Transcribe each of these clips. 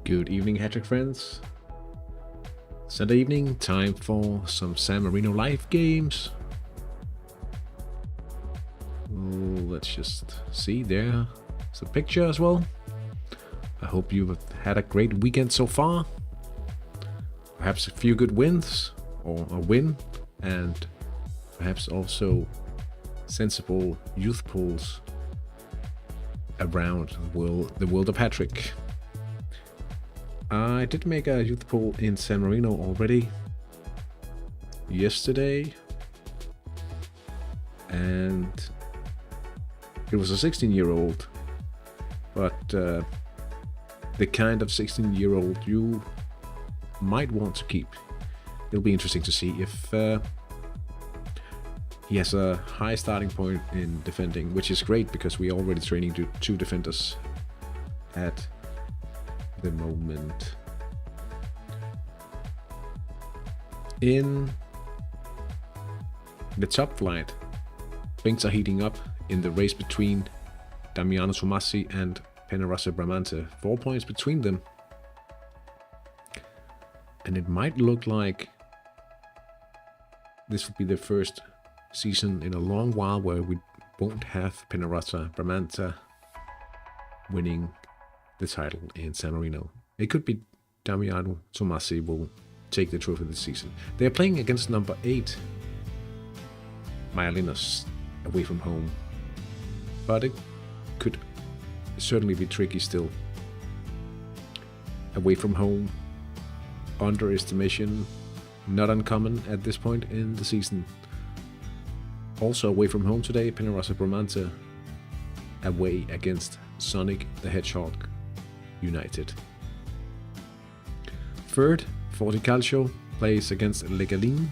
Good evening, Hattrick friends. Sunday evening, time for some San Marino Live games. Let's just see, there's a picture as well. I hope you've had a great weekend so far. Perhaps a few good wins, or a win, and perhaps also sensible youth pools around the world of Hattrick. I did make a youth pool in San Marino already yesterday, and it was a 16-year-old, but the kind of 16-year-old you might want to keep. It'll be interesting to see if he has a high starting point in defending, which is great because we're already training to 2 defenders at the moment. In the top flight, things are heating up in the race between Damiano Tomassi and Penarasa Bramante. 4 points between them. And it might look like this will be the first season in a long while where we won't have Penarasa Bramante winning the title in San Marino. It could be Damiano Tomasi will take the trophy this season. They are playing against number 8, Maialinos, away from home. But it could certainly be tricky still. Away from home, underestimation, not uncommon at this point in the season. Also away from home today, Pinerasa Bramante away against Sonic the Hedgehog United. Third, Forti Calcio plays against Legalin.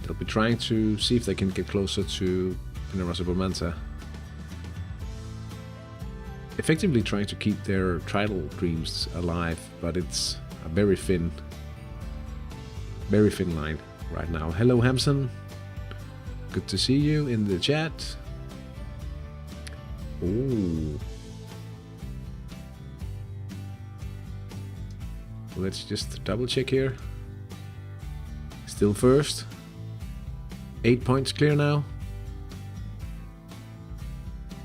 They'll be trying to see if they can get closer to Pinerasa Bramante. Effectively trying to keep their title dreams alive, but it's a very thin line right now. Hello Hamson, good to see you in the chat. Oh, let's just double check here. Still first, 8 points clear now.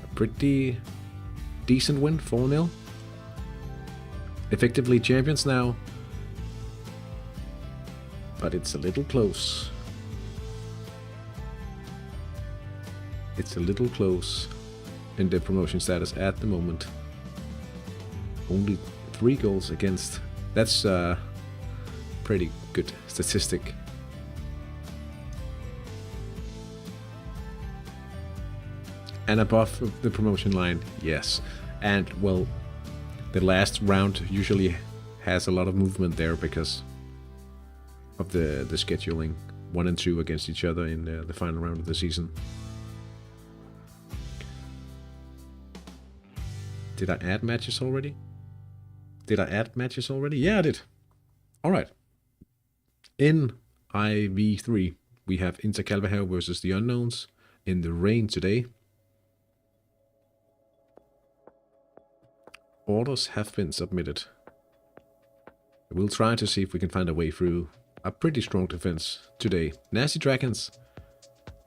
A pretty decent win, 4-0. Effectively champions now. But it's a little close. It's a little close in the promotion status at the moment. Only 3 goals against. That's a pretty good statistic. And above the promotion line, yes. And well, the last round usually has a lot of movement there because of the scheduling. 1 and 2 against each other in the final round of the season. Did I add matches already? Yeah, I did. Alright. In IV3, we have Inter Calvajal versus the Unknowns in the rain today. Orders have been submitted. We'll try to see if we can find a way through a pretty strong defense today. Nasty Dragons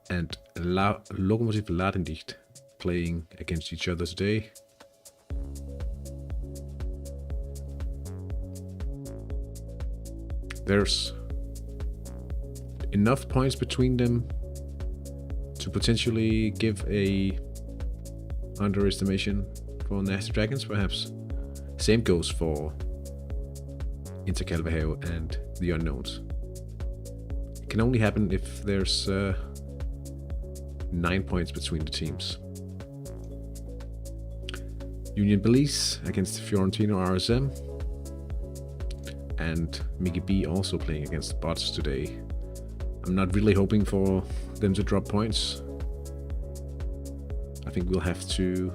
and Lokomotiv Ladendicht playing against each other today. There's enough points between them to potentially give a underestimation for Nasty Dragons, perhaps. Same goes for Inter Calvajal and the Unknowns. It can only happen if there's 9 points between the teams. Union Belize against Fiorentino RSM. And Mickey B also playing against bots today. I'm not really hoping for them to drop points. I think we'll have to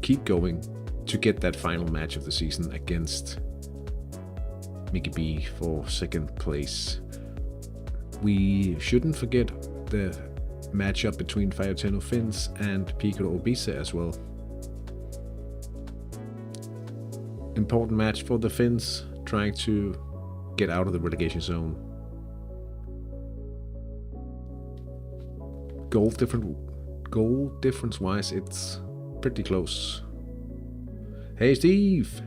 keep going to get that final match of the season against Mickey B for 2nd place. We shouldn't forget the matchup between Faioteno Fins and Piccolo Obisa as well. Important match for the Finns, trying to get out of the relegation zone. Goal difference wise, it's pretty close. Hey Steve,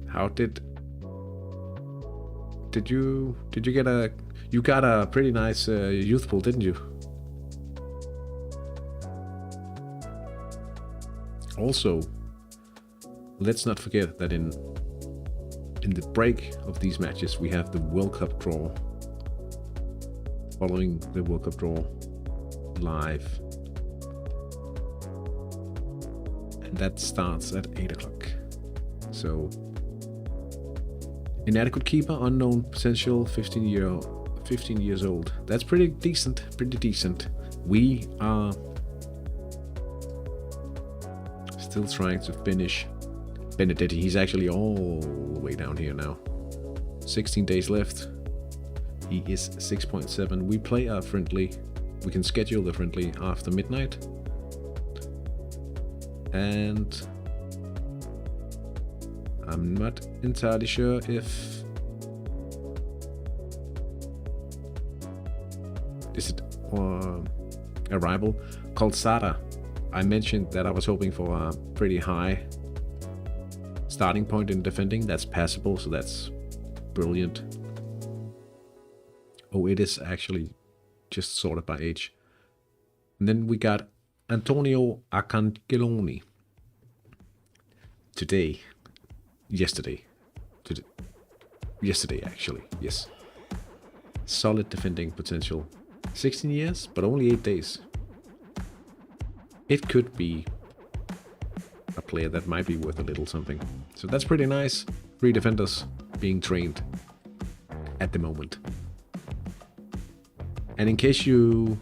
how did you get you got a pretty nice youth pool, didn't you? Also, let's not forget that in the break of these matches we have the World Cup draw. Following the World Cup draw live, and that starts at 8 o'clock. So, inadequate keeper, unknown potential, 15 years old. That's pretty decent. We are still trying to finish Benedetti. He's actually all the way down here now. 16 days left. He is 6.7. We play our friendly. We can schedule the friendly after midnight. And I'm not entirely sure if is it arrival called Sada. I mentioned that I was hoping for a pretty high starting point in defending. That's passable, so that's brilliant. Oh, it is actually just sorted by age. And then we got Antonio Acangeloni. Yesterday actually, yes. Solid defending potential. 16 years, but only 8 days. It could be a player that might be worth a little something. So that's pretty nice. 3 defenders being trained at the moment. And in case you're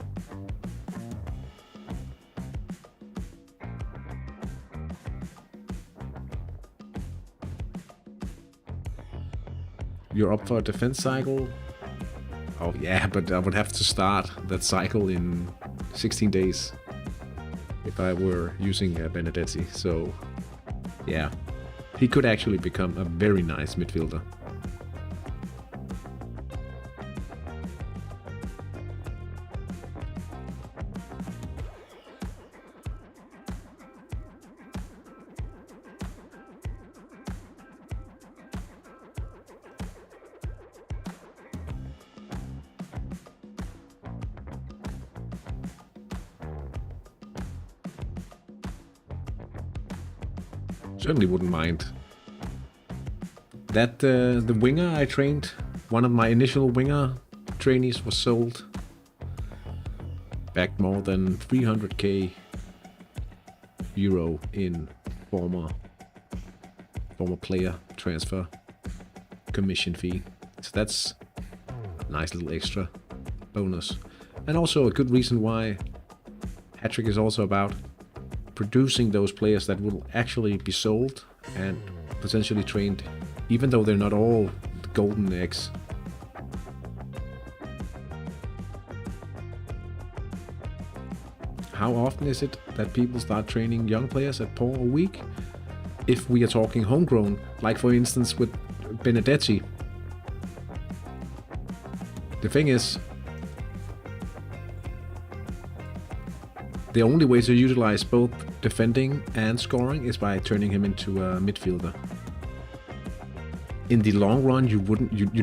up for a defense cycle. Oh yeah, but I would have to start that cycle in 16 days if I were using Benedetti. So yeah, he could actually become a very nice midfielder. Certainly wouldn't mind. That the winger I trained, one of my initial winger trainees, was sold. Back more than 300k euro in former player transfer commission fee. So that's a nice little extra bonus. And also a good reason why Hattrick is also about producing those players that will actually be sold and potentially trained, even though they're not all the golden eggs. How often is it that people start training young players at per week? If we are talking homegrown, like for instance with Benedetti. The thing is, the only way to utilize both defending and scoring is by turning him into a midfielder. In the long run, you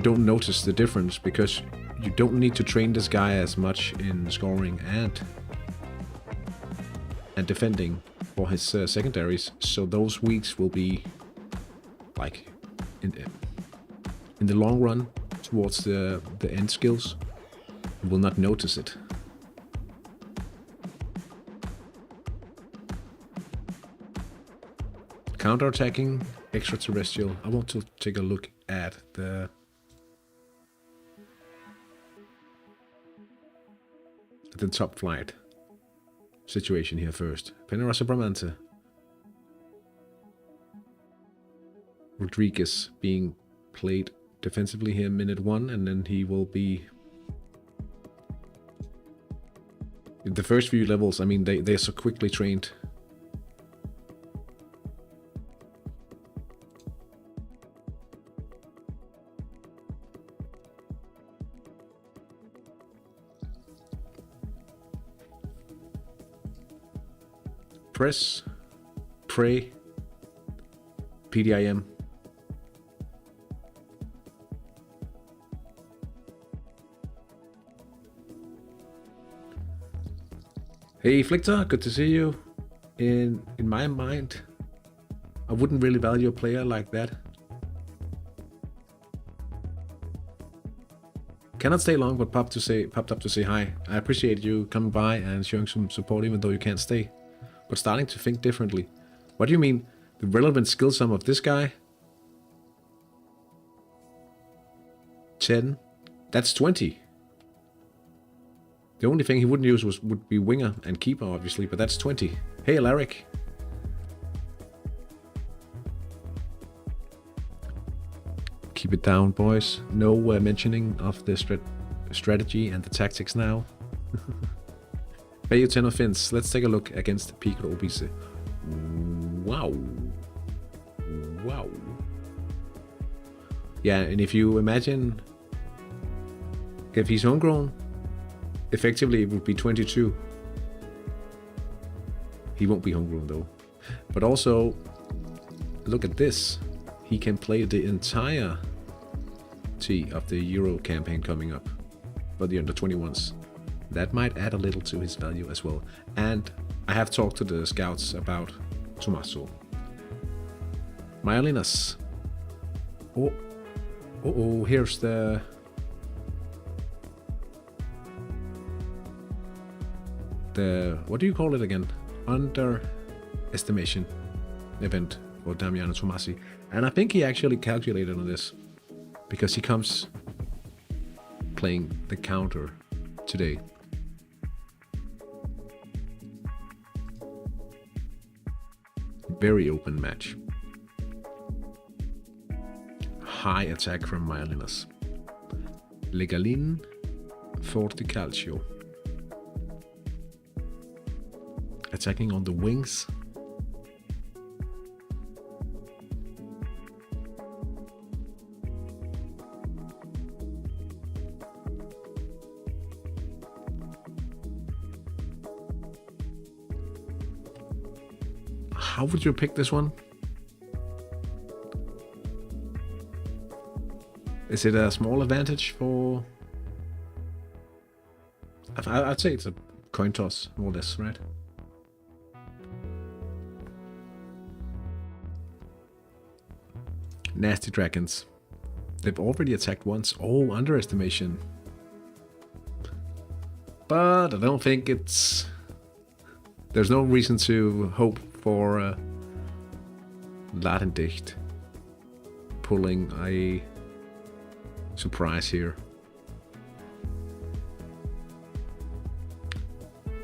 don't notice the difference because you don't need to train this guy as much in scoring and defending for his secondaries. So those weeks will be like in the long run towards the end skills. You will not notice it. Counter-attacking, extraterrestrial. I want to take a look at the top flight situation here first. Penarasa Bramante. Rodriguez being played defensively here in minute 1, and then he will be in the first few levels. I mean, they're so quickly trained. Press, pray, PDIM. Hey Flickter, good to see you. In my mind, I wouldn't really value a player like that. Cannot stay long, but popped up to say hi. I appreciate you coming by and showing some support even though you can't stay. But starting to think differently. What do you mean? The relevant skill sum of this guy? 10. That's 20. The only thing he wouldn't use would be winger and keeper, obviously, but that's 20. Hey, Alaric. Keep it down, boys. No mentioning of the strategy and the tactics now. Bayo 10 offense. Let's take a look against Pico Obise. Wow. Wow. Yeah, and if you imagine if he's homegrown, effectively it would be 22. He won't be homegrown though. But also, look at this. He can play the entire of the Euro campaign coming up for the under 21s. That might add a little to his value as well. And I have talked to the scouts about Tommaso. Myelinas. Oh, here's the what do you call it again? Underestimation event for Damiano Tomasi. And I think he actually calculated on this, because he comes playing the counter today. Very open match. High attack from Myelinas. Legalin, Forte Calcio. Attacking on the wings. How would you pick this one? Is it a small advantage for... I'd say it's a coin toss, more or less, right? Nasty Dragons. They've already attacked once. Oh, underestimation. But I don't think it's... There's no reason to hope for Ladendicht pulling a surprise here.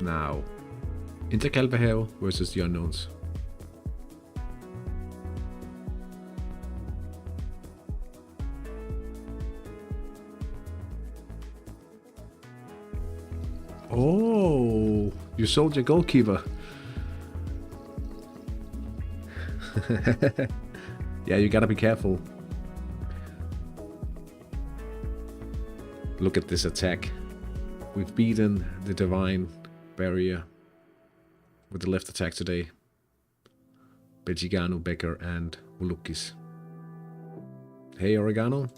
Now, Interkalverhav versus the Unknowns. Oh, you sold your goalkeeper. Yeah, you gotta be careful. Look at this attack. We've beaten the Divine Barrier with the left attack today. Belgigano, Becker, and Volukis. Hey, Oregano.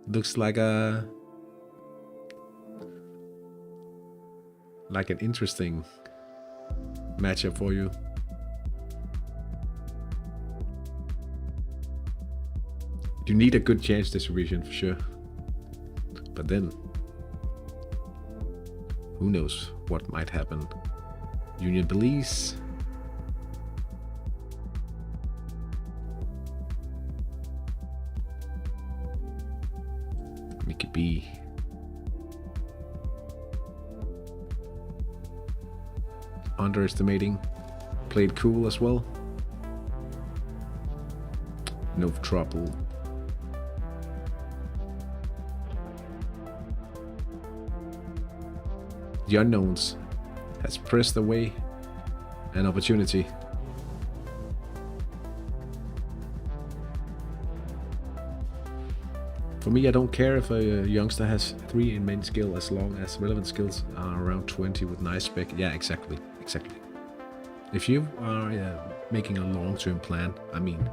Looks like an interesting matchup for you. You need a good chance distribution for sure. But then, who knows what might happen. Union Belize. Mickey B. Underestimating. Played cool as well. No trouble. The Unknowns has pressed away an opportunity. For me, I don't care if a youngster has 3 in main skill as long as relevant skills are around 20 with nice spec. Yeah, exactly. If you are making a long-term plan, I mean,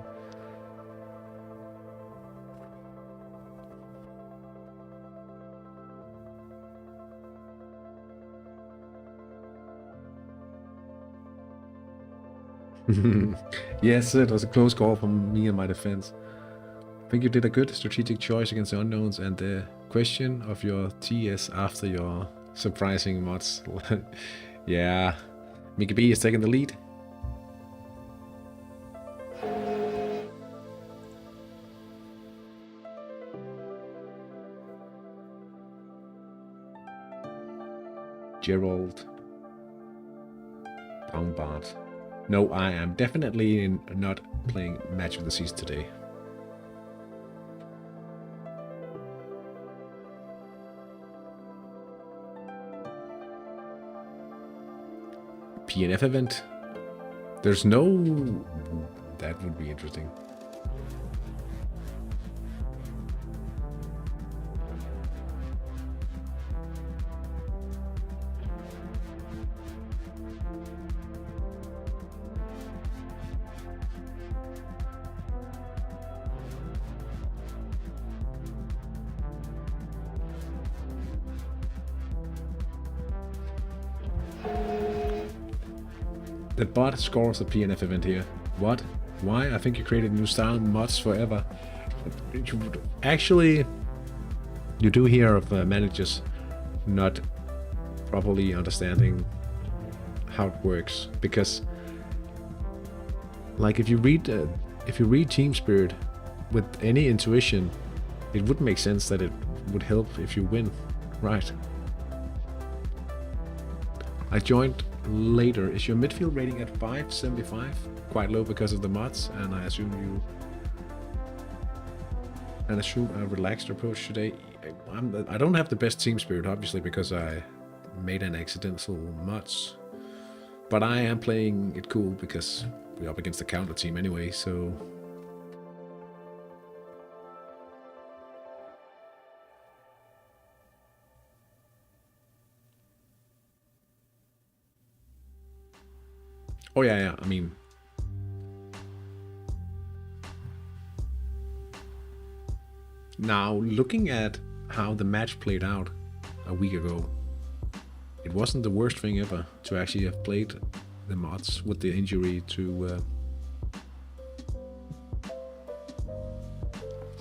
yes, it was a close call from me and my defense. I think you did a good strategic choice against the Unknowns, and the question of your TS after your surprising mods. Yeah, Mickey B is taking the lead. Gerald. Bombard. No, I am definitely not playing Match of the Season today. PNF event. There's no... That would be interesting. The bot scores the PNF event here. What? Why? I think you created new style mods forever. Actually, you do hear of managers not properly understanding how it works, because like if you read Team Spirit with any intuition, it would make sense that it would help if you win, right? I joined later. Is your midfield rating at 575? Quite low because of the mods, and I assume a relaxed approach today. I don't have the best team spirit, obviously, because I made an accidental mods, but I am playing it cool because we're up against the counter team anyway, so oh yeah, I mean, now looking at how the match played out a week ago, it wasn't the worst thing ever to actually have played the mods with the injury to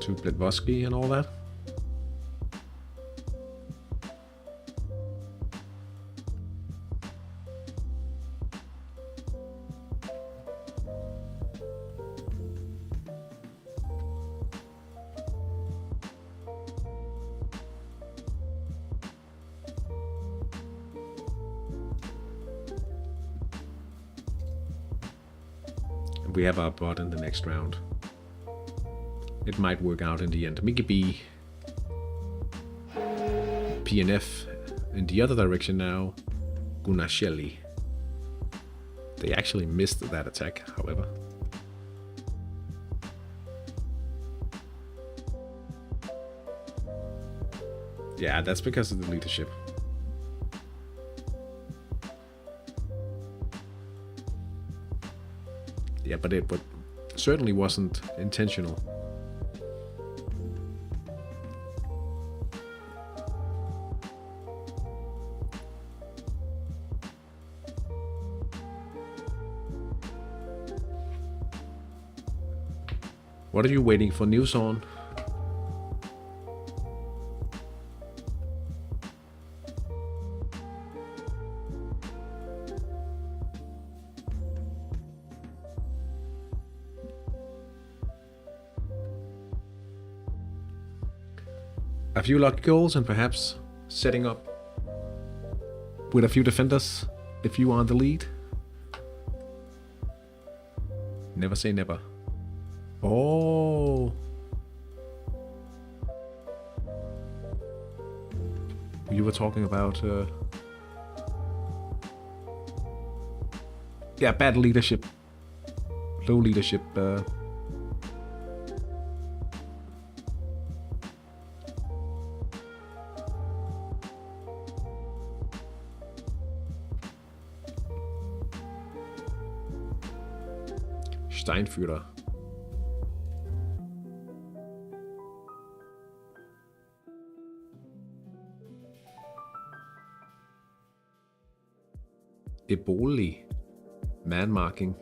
Bledvoski and all that. We have our bot in the next round. It might work out in the end. Mickey B. PNF in the other direction now. Gunashelli. They actually missed that attack, however. Yeah, that's because of the leadership. Yeah, but it certainly wasn't intentional. What are you waiting for news on? A few lucky goals and perhaps setting up with a few defenders if you are in the lead. Never say never. Oh. You were talking about yeah, bad leadership. Low leadership. Steinführer. Eboli. Man marking.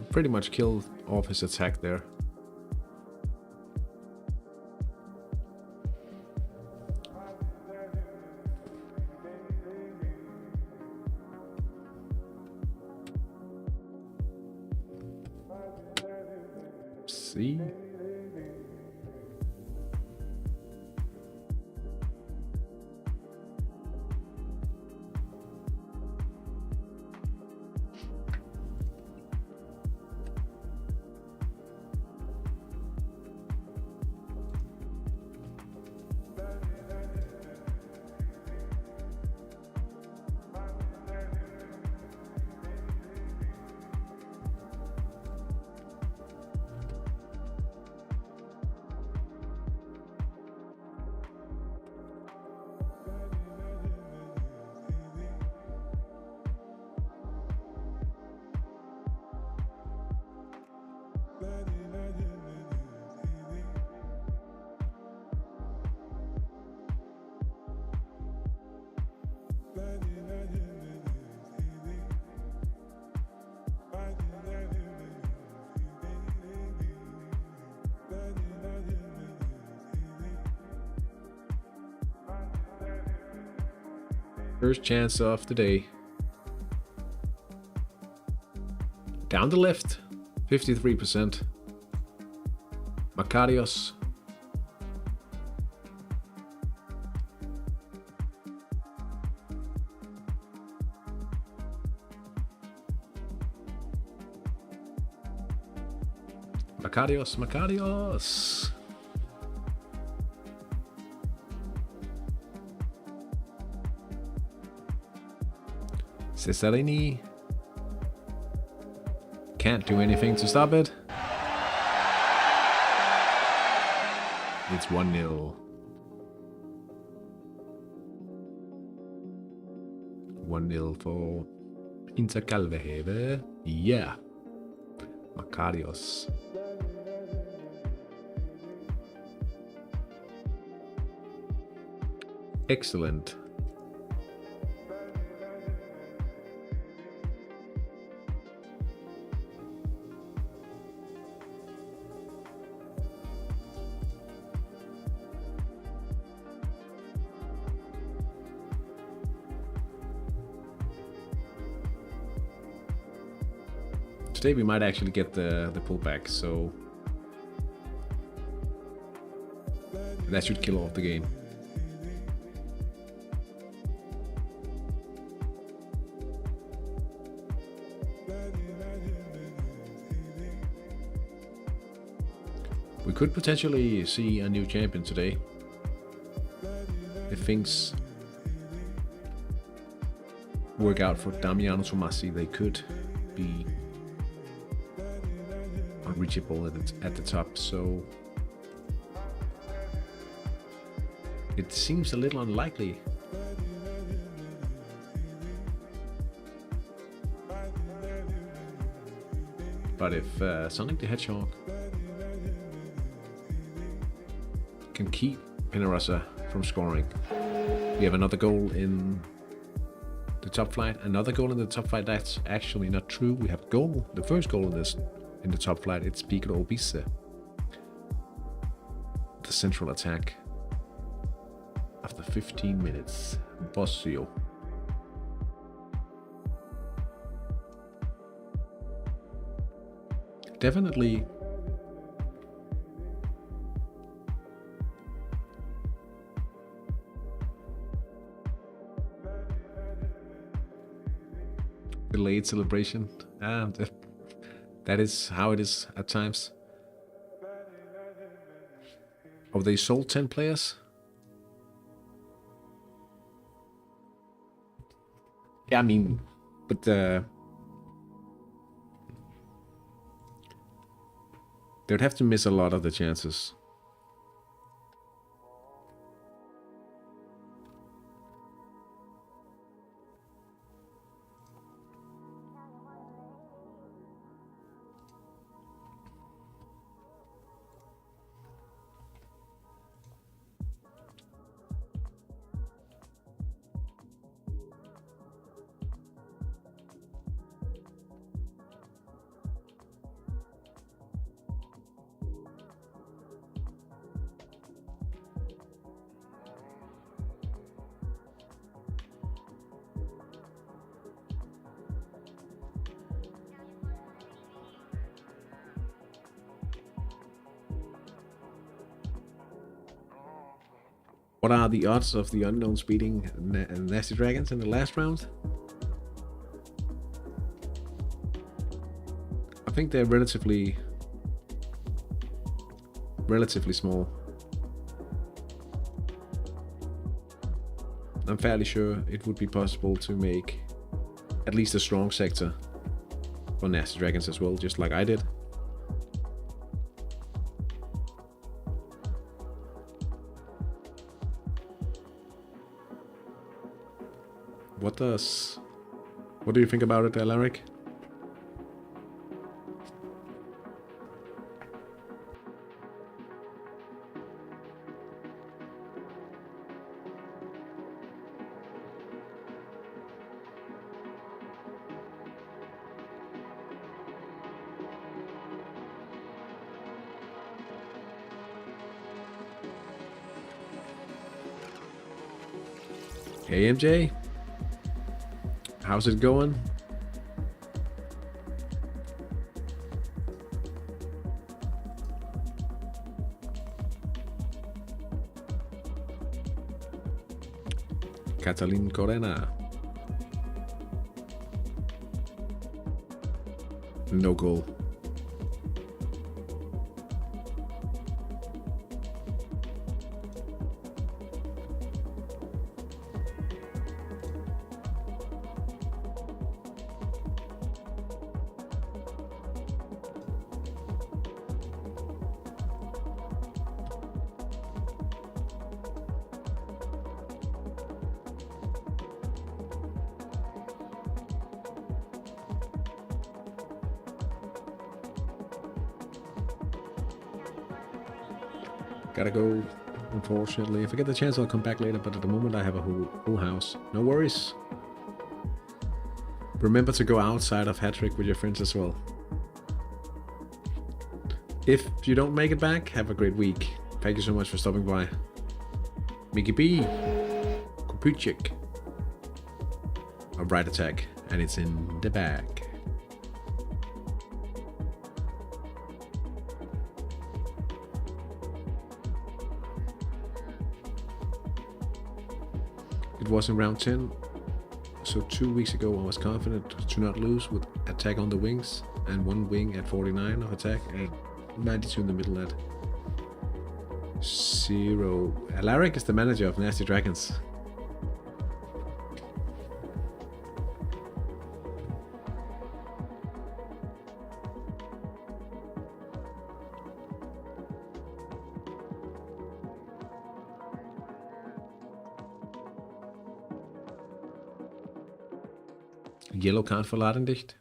Pretty much killed off his attack there. See? First chance of the day. Down the left, 53%. Makarios. Makarios. Cesarini can't do anything to stop it. It's 1-0. 1-0 for Inter Calveheve. Yeah. Makarios. Excellent. Today we might actually get the pullback, so that should kill off the game. We could potentially see a new champion today. If things work out for Damiano Tomassi, they could be unreachable at the top, so it seems a little unlikely. But if Sonic the Hedgehog can keep Pinarossa from scoring, we have another goal in the top flight. Another goal in the top flight. That's actually not true. We have goal. The first goal in the top flight. It's Pico Obise. The central attack. After 15 minutes, Bossio. Definitely delayed celebration. That is how it is at times. Oh, they sold 10 players? Yeah, I mean, but they'd have to miss a lot of the chances. What are the odds of the Unknowns beating Nasty Dragons in the last round? I think they're relatively small. I'm fairly sure it would be possible to make at least a strong sector for Nasty Dragons as well, just like I did. What do you think about it, Alaric? Hey, MJ. How's it going? Catalin Corena. No goal. Gotta go, unfortunately. If I get the chance, I'll come back later, but at the moment I have a whole house. No worries. Remember to go outside of Hattrick with your friends as well. If you don't make it back, have a great week. Thank you so much for stopping by. Mickey B. Kupuchik. A right attack, and it's in the bag. It was in round 10, so 2 weeks ago I was confident to not lose with attack on the wings and one wing at 49 of attack and 92 in the middle at 0. Alaric is the manager of Nasty Dragons. Yellow card for Ladendicht.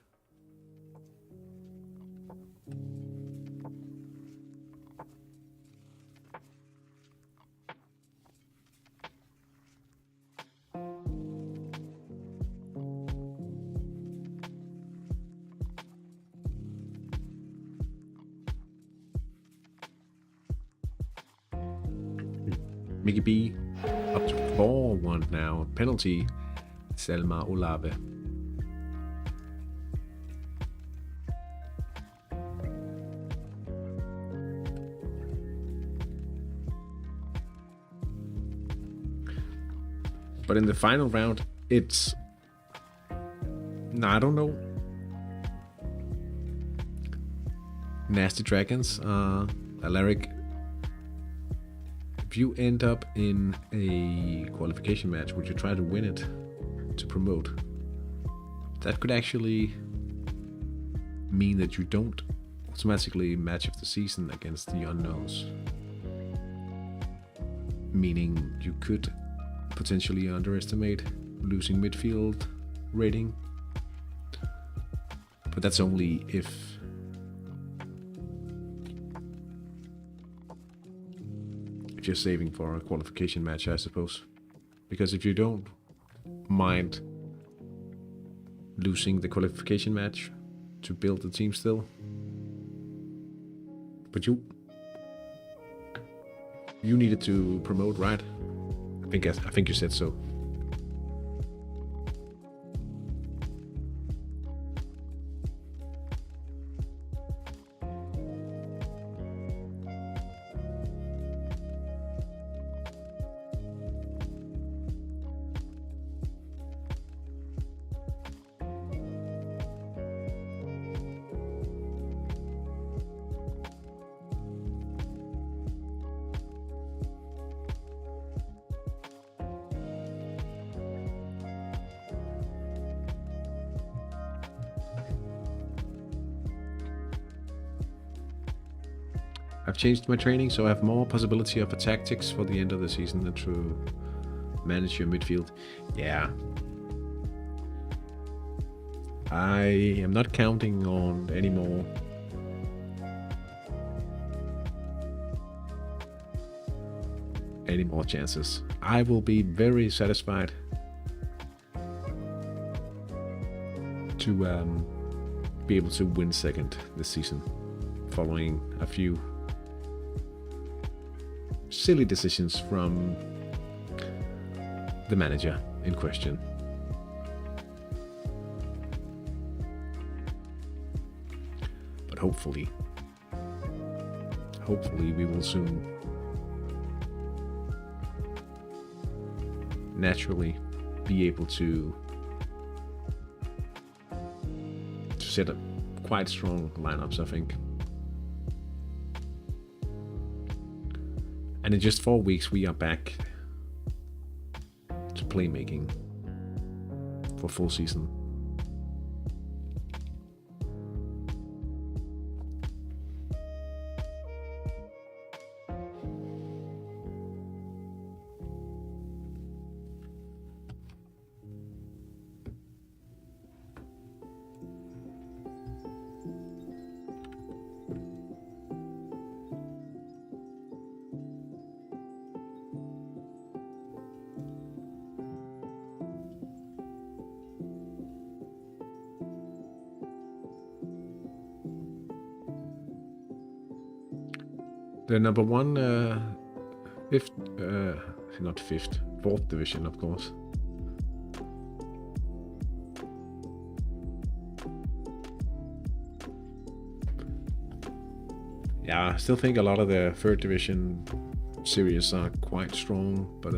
Mickey B up to 4-1 now. Penalty, Selma Olave. But in the final round, it's... I don't know. Nasty Dragons, Alaric. If you end up in a qualification match, would you try to win it to promote? That could actually mean that you don't automatically match of the season against the unknowns. Meaning you could potentially underestimate losing midfield rating, but that's only if you're saving for a qualification match, I suppose. Because if you don't mind losing the qualification match to build the team still, but you needed to promote, right? I think you said so. I've changed my training, so I have more possibility of a tactics for the end of the season than to manage your midfield. Yeah. I am not counting on any more chances. I will be very satisfied to be able to win second this season, following a few silly decisions from the manager in question. But hopefully we will soon naturally be able to set up quite strong lineups, I think. And in just 4 weeks we are back to playmaking for full season. The number one, fourth division, of course. Yeah, I still think a lot of the third division series are quite strong, but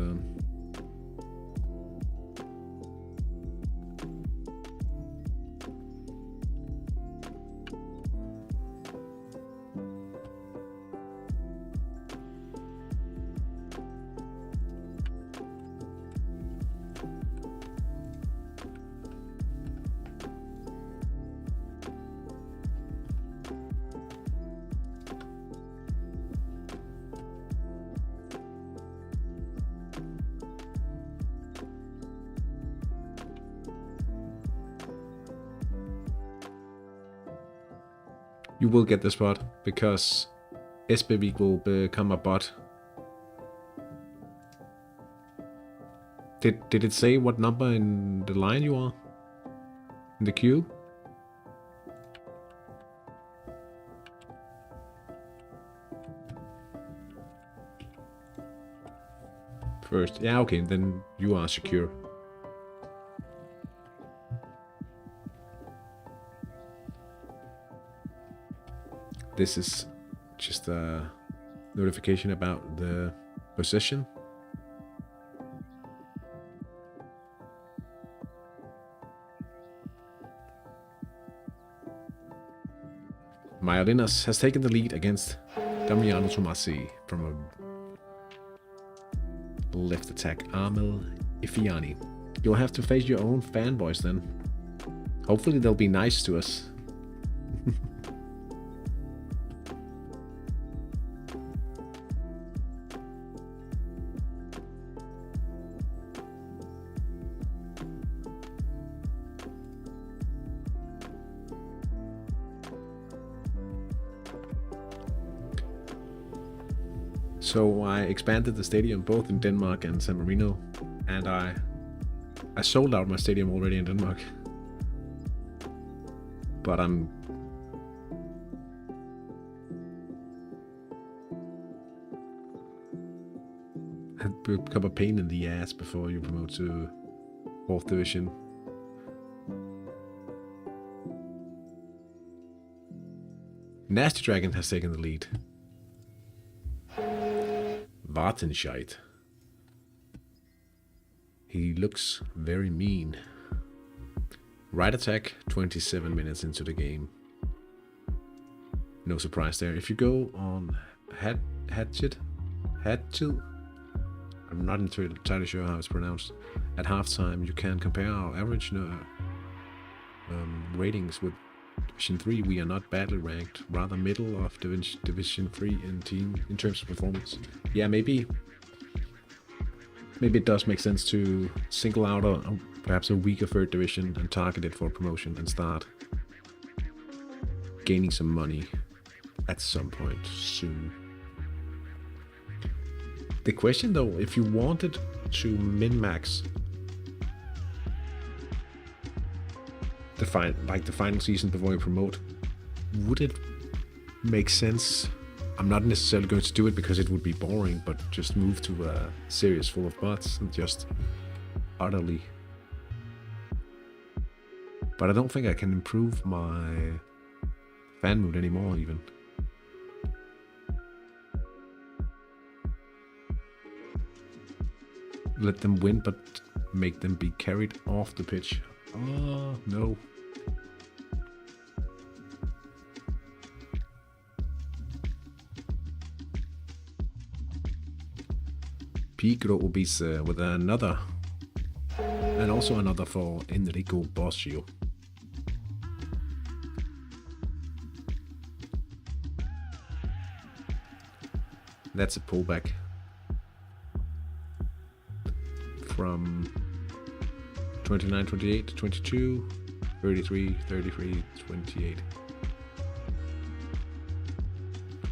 you will get the spot because SBV will become a bot. Did it say what number in the line you are? In the queue? First. Yeah, okay, then you are secure. This is just a notification about the position. Myalinas has taken the lead against Damiano Tomasi from a left attack Amel Ifiani. You'll have to face your own fanboys then. Hopefully they'll be nice to us. So I expanded the stadium both in Denmark and San Marino, and I sold out my stadium already in Denmark. But it become a pain in the ass before you promote to 4th division. Nasty Dragon has taken the lead. Wartenscheid. He looks very mean. Right attack, 27 minutes into the game. No surprise there. If you go on Hattrick, I'm not entirely sure how it's pronounced. At halftime, you can compare our average ratings with Division 3. We are not badly ranked, rather middle of Division 3 in terms of performance. Yeah, maybe it does make sense to single out perhaps a weaker 3rd division and target it for promotion and start gaining some money at some point soon. The question though, if you wanted to min-max the final season before you promote, would it make sense? I'm not necessarily going to do it because it would be boring, but just move to a series full of bots and just utterly. But I don't think I can improve my fan mood anymore, even. Let them win, but make them be carried off the pitch. Oh, no. Piccolo Obise with another. And also another for Enrico Bosio. That's a pullback from 29, 28, 22, 33, 33, 28.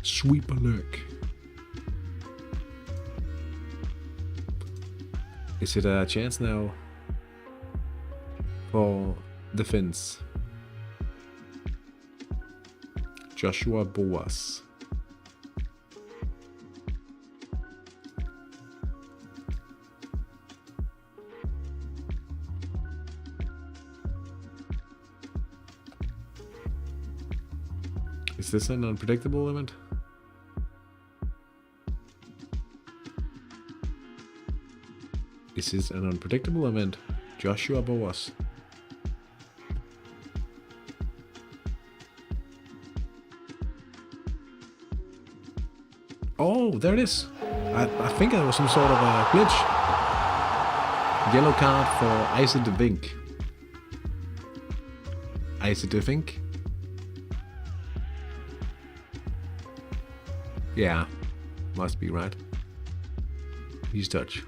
Sweep alert. Is it a chance now for the Finns? Joshua Boas. Is this an unpredictable event? Is this an unpredictable event? Joshua Boas. Oh, there it is. I think it was some sort of a glitch. Yellow card for Isaac de Vink. Isaac de Vink? Yeah, must be right. He's Dutch.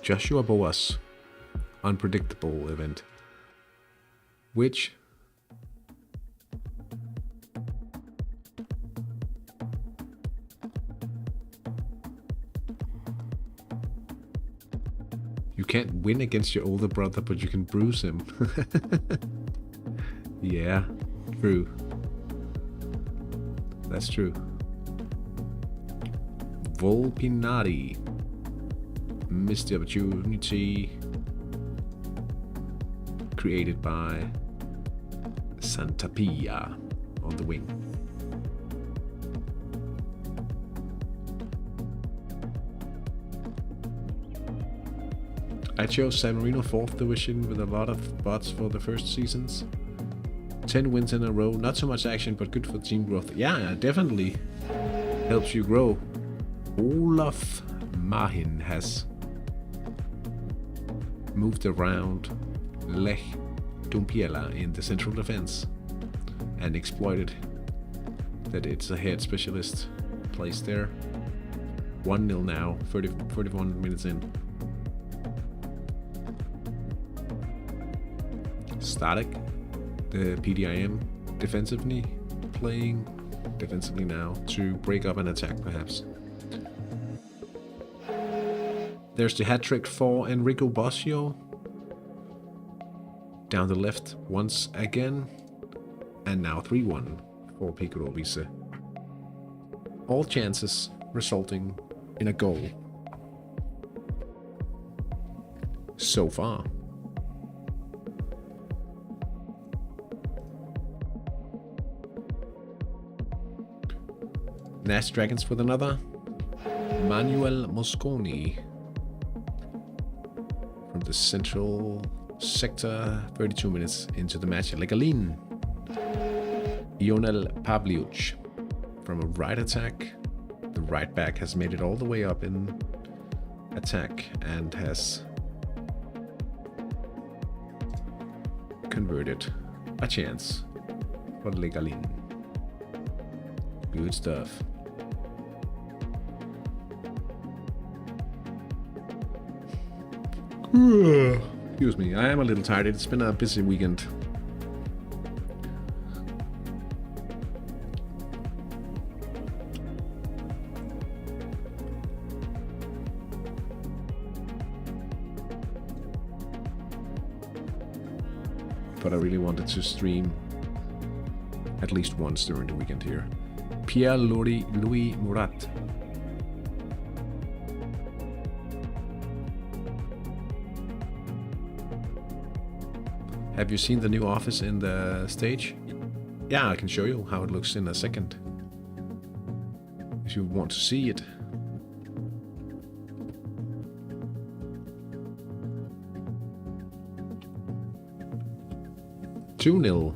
Joshua Boas. Unpredictable event. Which you can't win against your older brother, but you can bruise him. Yeah, true. That's true. Volpinati. Missed the opportunity. Created by Santapia on the wing. I chose San Marino 4th division with a lot of bots for the first seasons. 10 wins in a row, not so much action, but good for team growth. Yeah, definitely helps you grow. Olaf Mahin has moved around Lech Dumpiela in the central defense and exploited that it's a head specialist placed there. 1-0 now, 31 minutes in. Static. The PDIM defensively playing defensively now to break up an attack perhaps. There's the hat-trick for Enrico Bosio. Down the left once again. And now 3-1 for Piccolo Obise. All chances resulting in a goal. So far. Nash Dragons with another. Manuel Mosconi from the central sector, 32 minutes into the match. Legalin. Ionel Pavliuc from a right attack. The right back has made it all the way up in attack and has converted a chance for Legalin. Good stuff. Excuse me, I am a little tired. It's been a busy weekend. But I really wanted to stream at least once during the weekend here. Pierre-Louis Murat. Have you seen the new office in the stage? Yeah, I can show you how it looks in a second. If you want to see it. Two-0,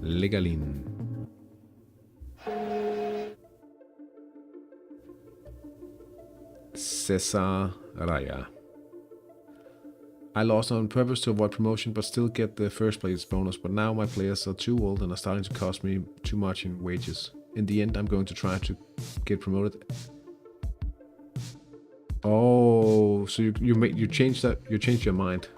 Legalin. Cesar Raya. I lost on purpose to avoid promotion, but still get the first place bonus. But now my players are too old and are starting to cost me too much in wages. In the end, I'm going to try to get promoted. Oh, so you changed that? You changed your mind.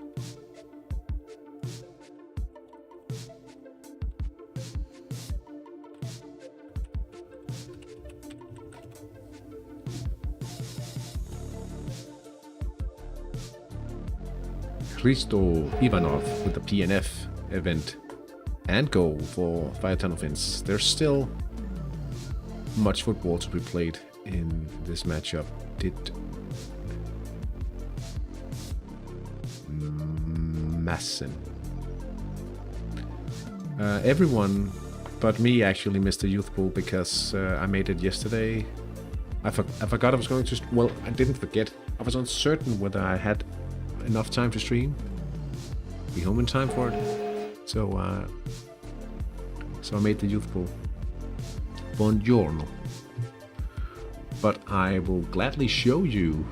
Hristo Ivanov with the PNF event and goal for Fire Tunnel Fins. There's still much football to be played in this matchup. Massen. Everyone but me actually missed the youth pool because I made it yesterday. I forgot I was going to... Well, I didn't forget. I was uncertain whether I had enough time to stream. Be home in time for it. So I made the youth pool. Buongiorno. But I will gladly show you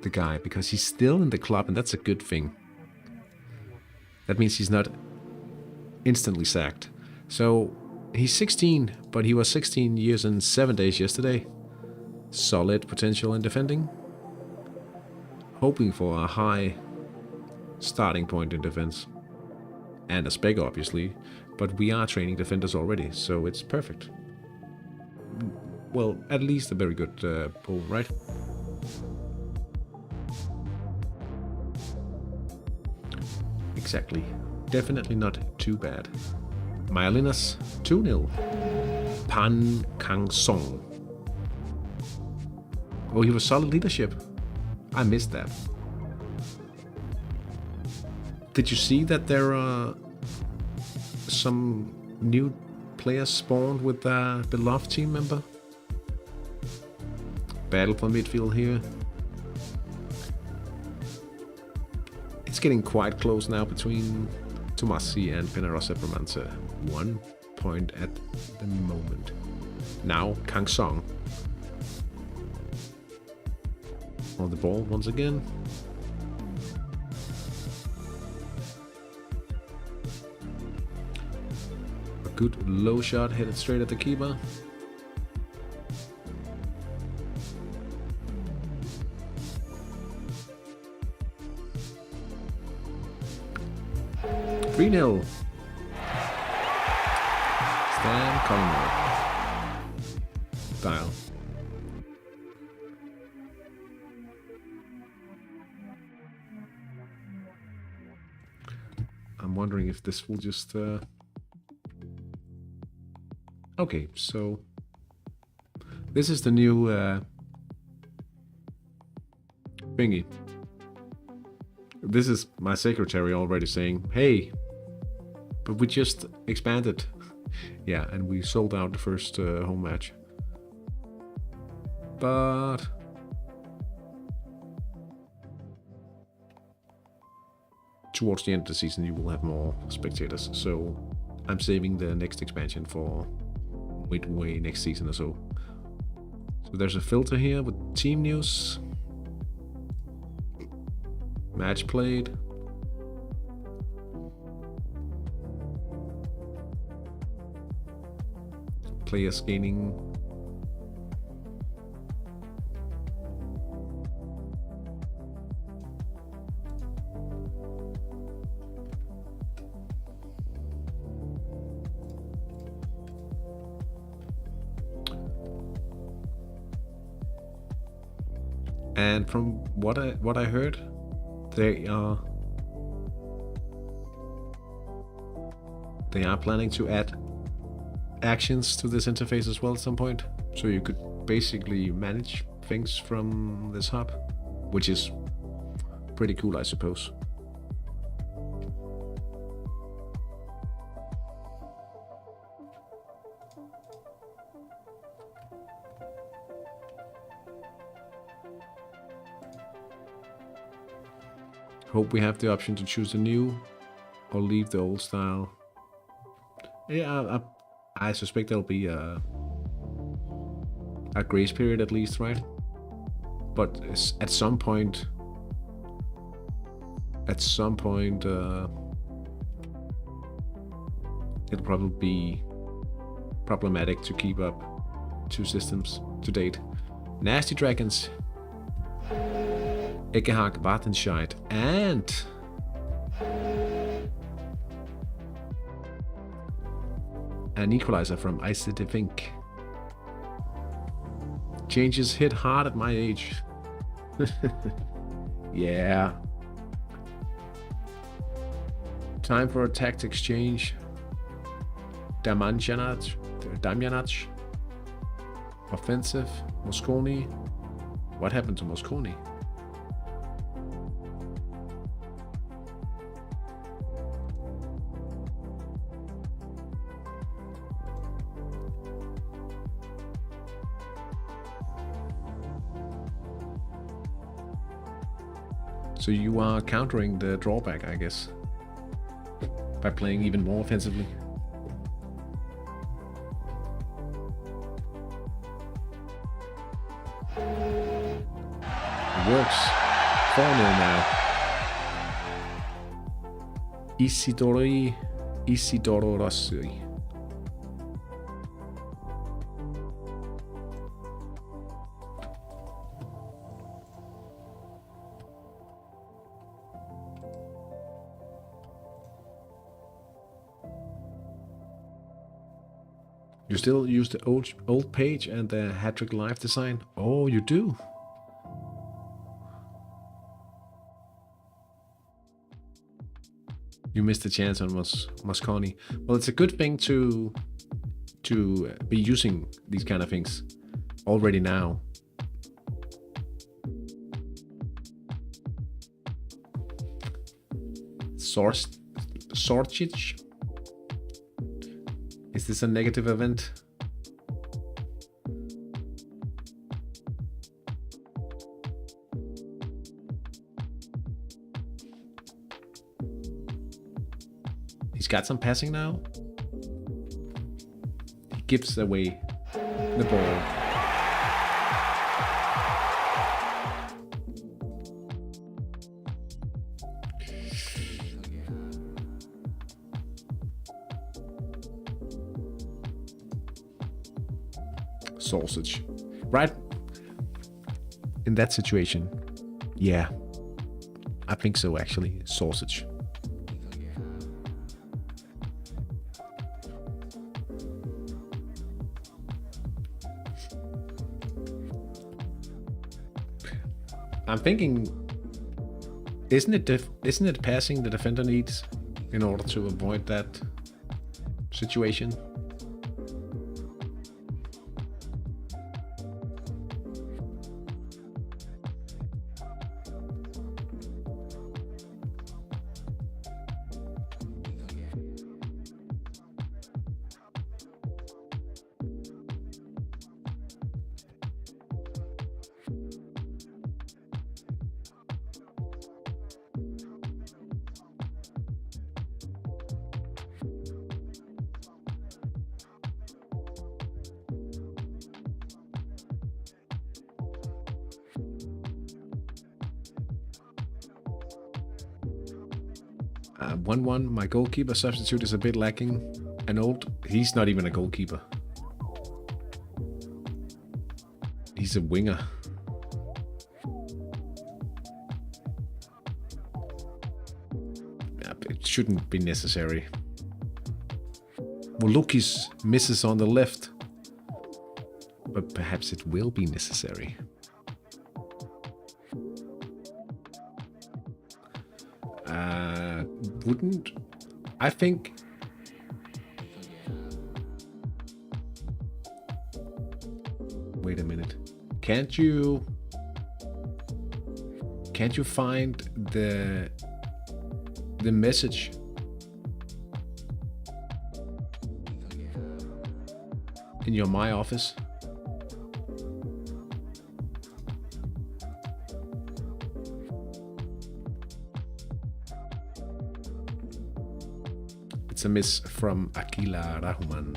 the guy because he's still in the club, and that's a good thing. That means he's not instantly sacked. So he's 16, but he was 16 years and 7 days yesterday. Solid potential in defending. Hoping for a high starting point in defense. And a spec, obviously. But we are training defenders already, so it's perfect. Well, at least a very good pull, right? Exactly. Definitely not too bad. Myalinas 2-0. Pan Kang Song. Oh, he was solid leadership. I missed that. Did you see that there are some new players spawned with the beloved team member? Battle for midfield here. It's getting quite close now between Tomasi and Penarosa Bramante. 1 point at the moment. Now Kang Song on the ball once again. A good low shot headed straight at the keeper. Three-0. Stan Collingwood. Dial. I'm wondering if this will just... Okay, so... This is the new thingy. This is my secretary already saying, hey, but we just expanded. Yeah, and we sold out the first home match. But... towards the end of the season you will have more spectators, so I'm saving the next expansion for midway next season or so. So there's a filter here with team news. Match played. Players gaining. And from what I heard, they are planning to add actions to this interface as well at some point, so you could basically manage things from this hub, which is pretty cool, I suppose. Hope we have the option to choose the new or leave the old style. Yeah, I suspect there'll be a grace period at least, right? But at some point, it'll probably be problematic to keep up two systems to date. Nasty Dragons, Eckehag Wartenscheid, and an equalizer from ICD Fink. Changes hit hard at my age. Yeah. Time for a tactics change. Damjanac. Offensive. Mosconi. What happened to Mosconi? So you are countering the drawback, I guess, by playing even more offensively. It works. 4-0 now. Isidoro Rossi. You still use the old page and the Hattrick live design? Oh, you do? You missed the chance on Mosconi. Well, it's a good thing to be using these kind of things already now. Sorcic? Is this a negative event? He's got some passing now. He gives away the ball. Sausage. Right? In that situation, yeah. I think so, actually. Sausage. I'm thinking, isn't it passing the defender needs in order to avoid that situation? My goalkeeper substitute is a bit lacking. He's not even a goalkeeper. He's a winger. It shouldn't be necessary. Volukis misses on the left, but perhaps it will be necessary. Wouldn't I think? Wait a minute. Can't you find the message? In your My Office? It's a miss from Akila Rahman.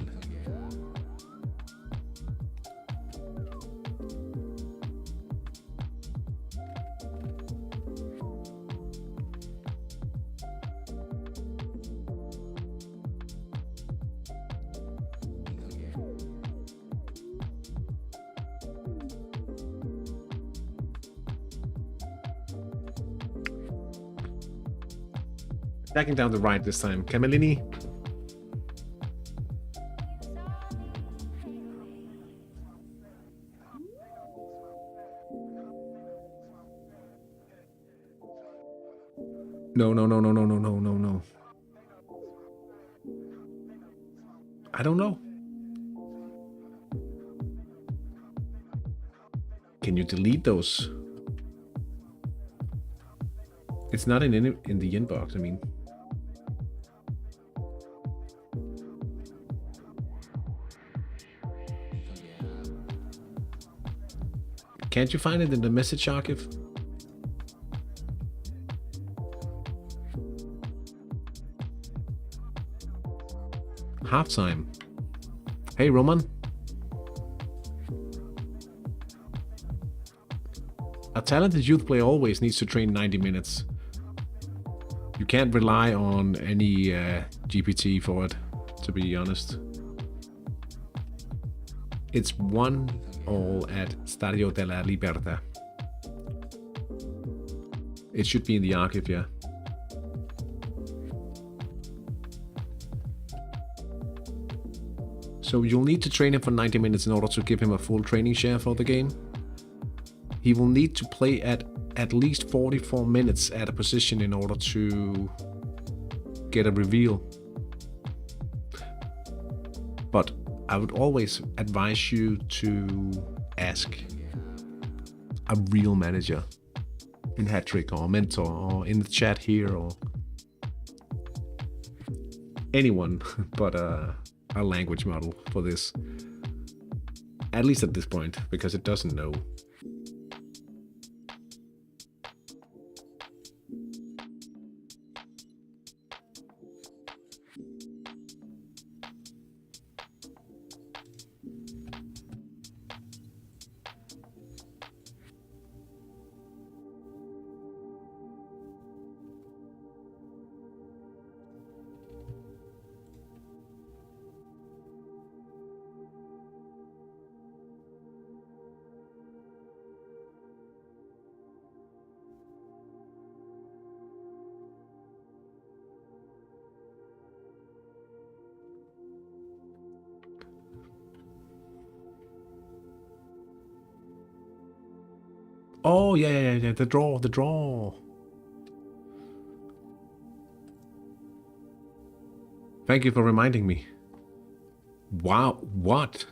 Backing down the right this time. Camellini. No. I don't know. Can you delete those? It's not in the inbox, I mean. Can't you find it in the message archive? Halftime. Hey, Roman. A talented youth player always needs to train 90 minutes. You can't rely on any GPT for it, to be honest. It's 1-1 at Stadio della Libertà. It should be in the archive, yeah. So you'll need to train him for 90 minutes in order to give him a full training share for the game. He will need to play at least 44 minutes at a position in order to get a reveal. But I would always advise you to ask a real manager in Hattrick or a mentor or in the chat here or anyone but a language model for this. At least at this point, because it doesn't know. Oh, yeah, the draw. Thank you for reminding me. Wow, what?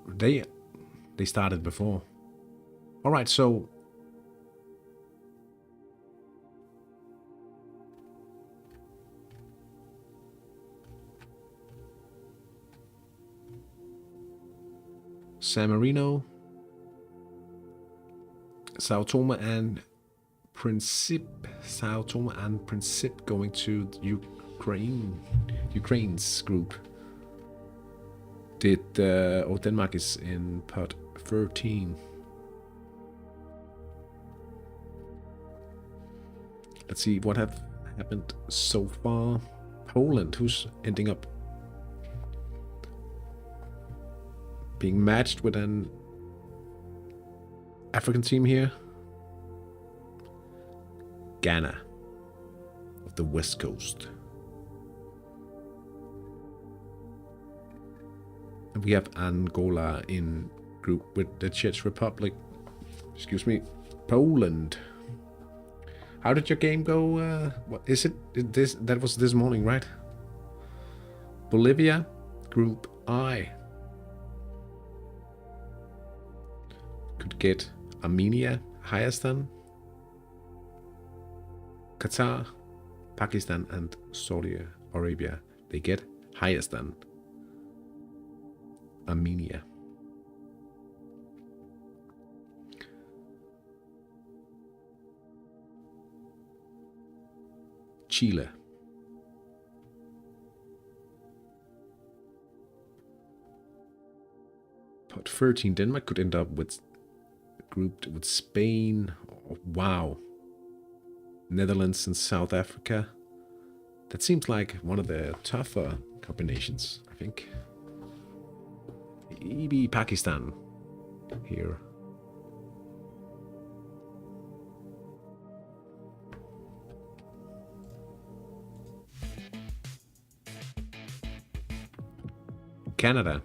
They started before. All right, so San Marino, Sao Tome and Principe. Sao Tome and Principe going to Ukraine's group. Denmark is in pot 13. Let's see what have happened so far. Poland, who's ending up being matched with an African team here. Ghana of the West Coast. And we have Angola in group with the Czech Republic. Excuse me, Poland. How did your game go? What is it? That was this morning, right? Bolivia, Group I. Could get Armenia, Hayastan, Qatar, Pakistan, and Saudi Arabia. They get Hayastan, Armenia. Chile. 13. Denmark could end up with grouped with Spain. Oh, wow. Netherlands and South Africa. That seems like one of the tougher combinations, I think. Maybe Pakistan here. Canada.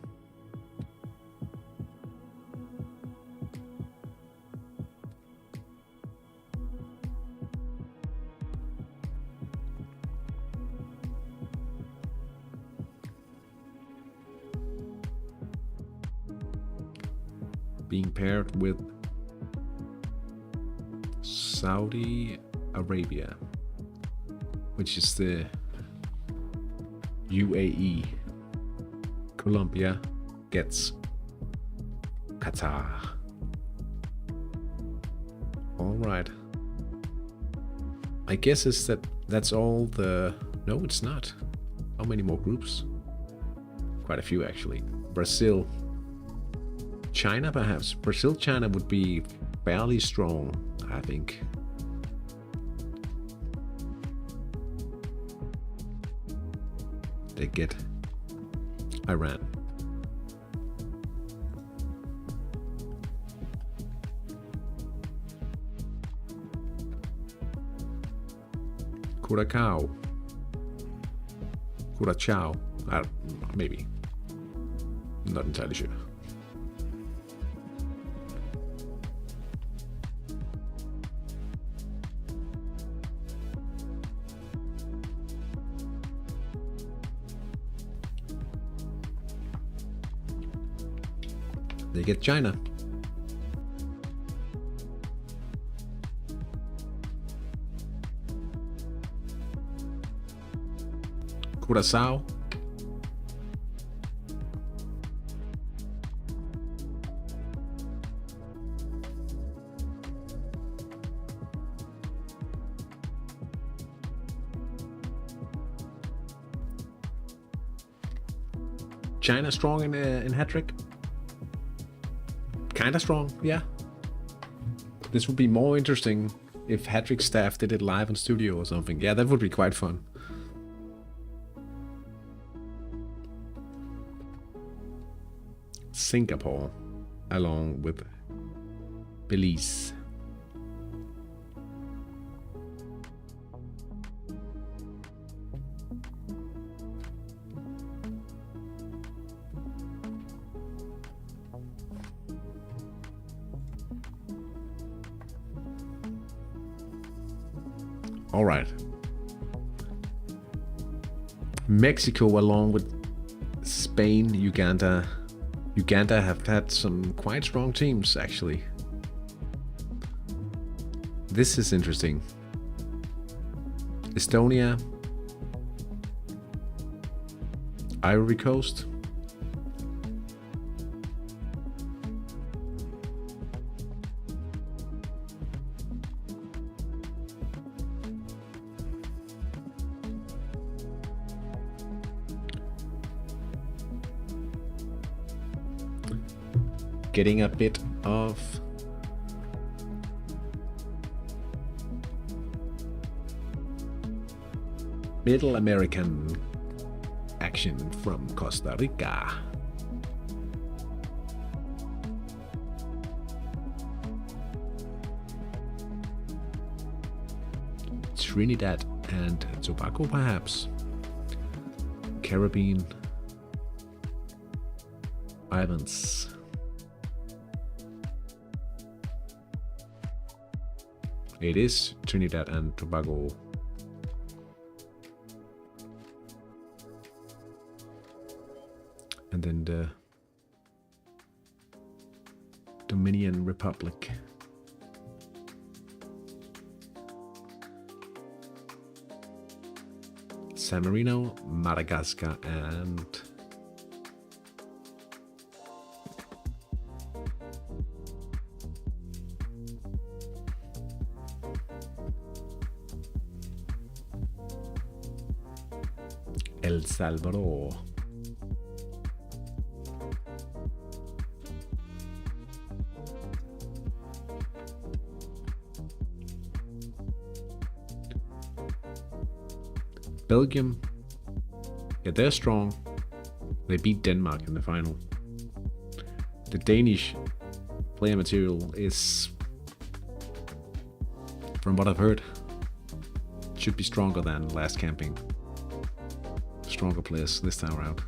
Being paired with Saudi Arabia, which is the UAE. Colombia gets Qatar. All right. I guess that's all the... No, it's not. How many more groups? Quite a few, actually. Brazil. China, perhaps. Brazil, China would be fairly strong, I think. They get Iran. Curacao. Curacao. Maybe. Not entirely sure. They get China. Curacao. China strong in Hattrick. Kinda strong, yeah. This would be more interesting if Hattrick staff did it live in studio or something. Yeah, that would be quite fun. Singapore, along with Belize. All right. Mexico, along with Spain, Uganda. Uganda have had some quite strong teams, actually. This is interesting. Estonia. Ivory Coast. Getting a bit of Middle American action from Costa Rica. Trinidad and Tobago, perhaps. Caribbean Islands. It is Trinidad and Tobago. And then the Dominican Republic. San Marino, Madagascar, and El Salvador. Belgium, yeah, they're strong. They beat Denmark in the final. The Danish player material is, from what I've heard, should be stronger than last camping. Stronger players this time around.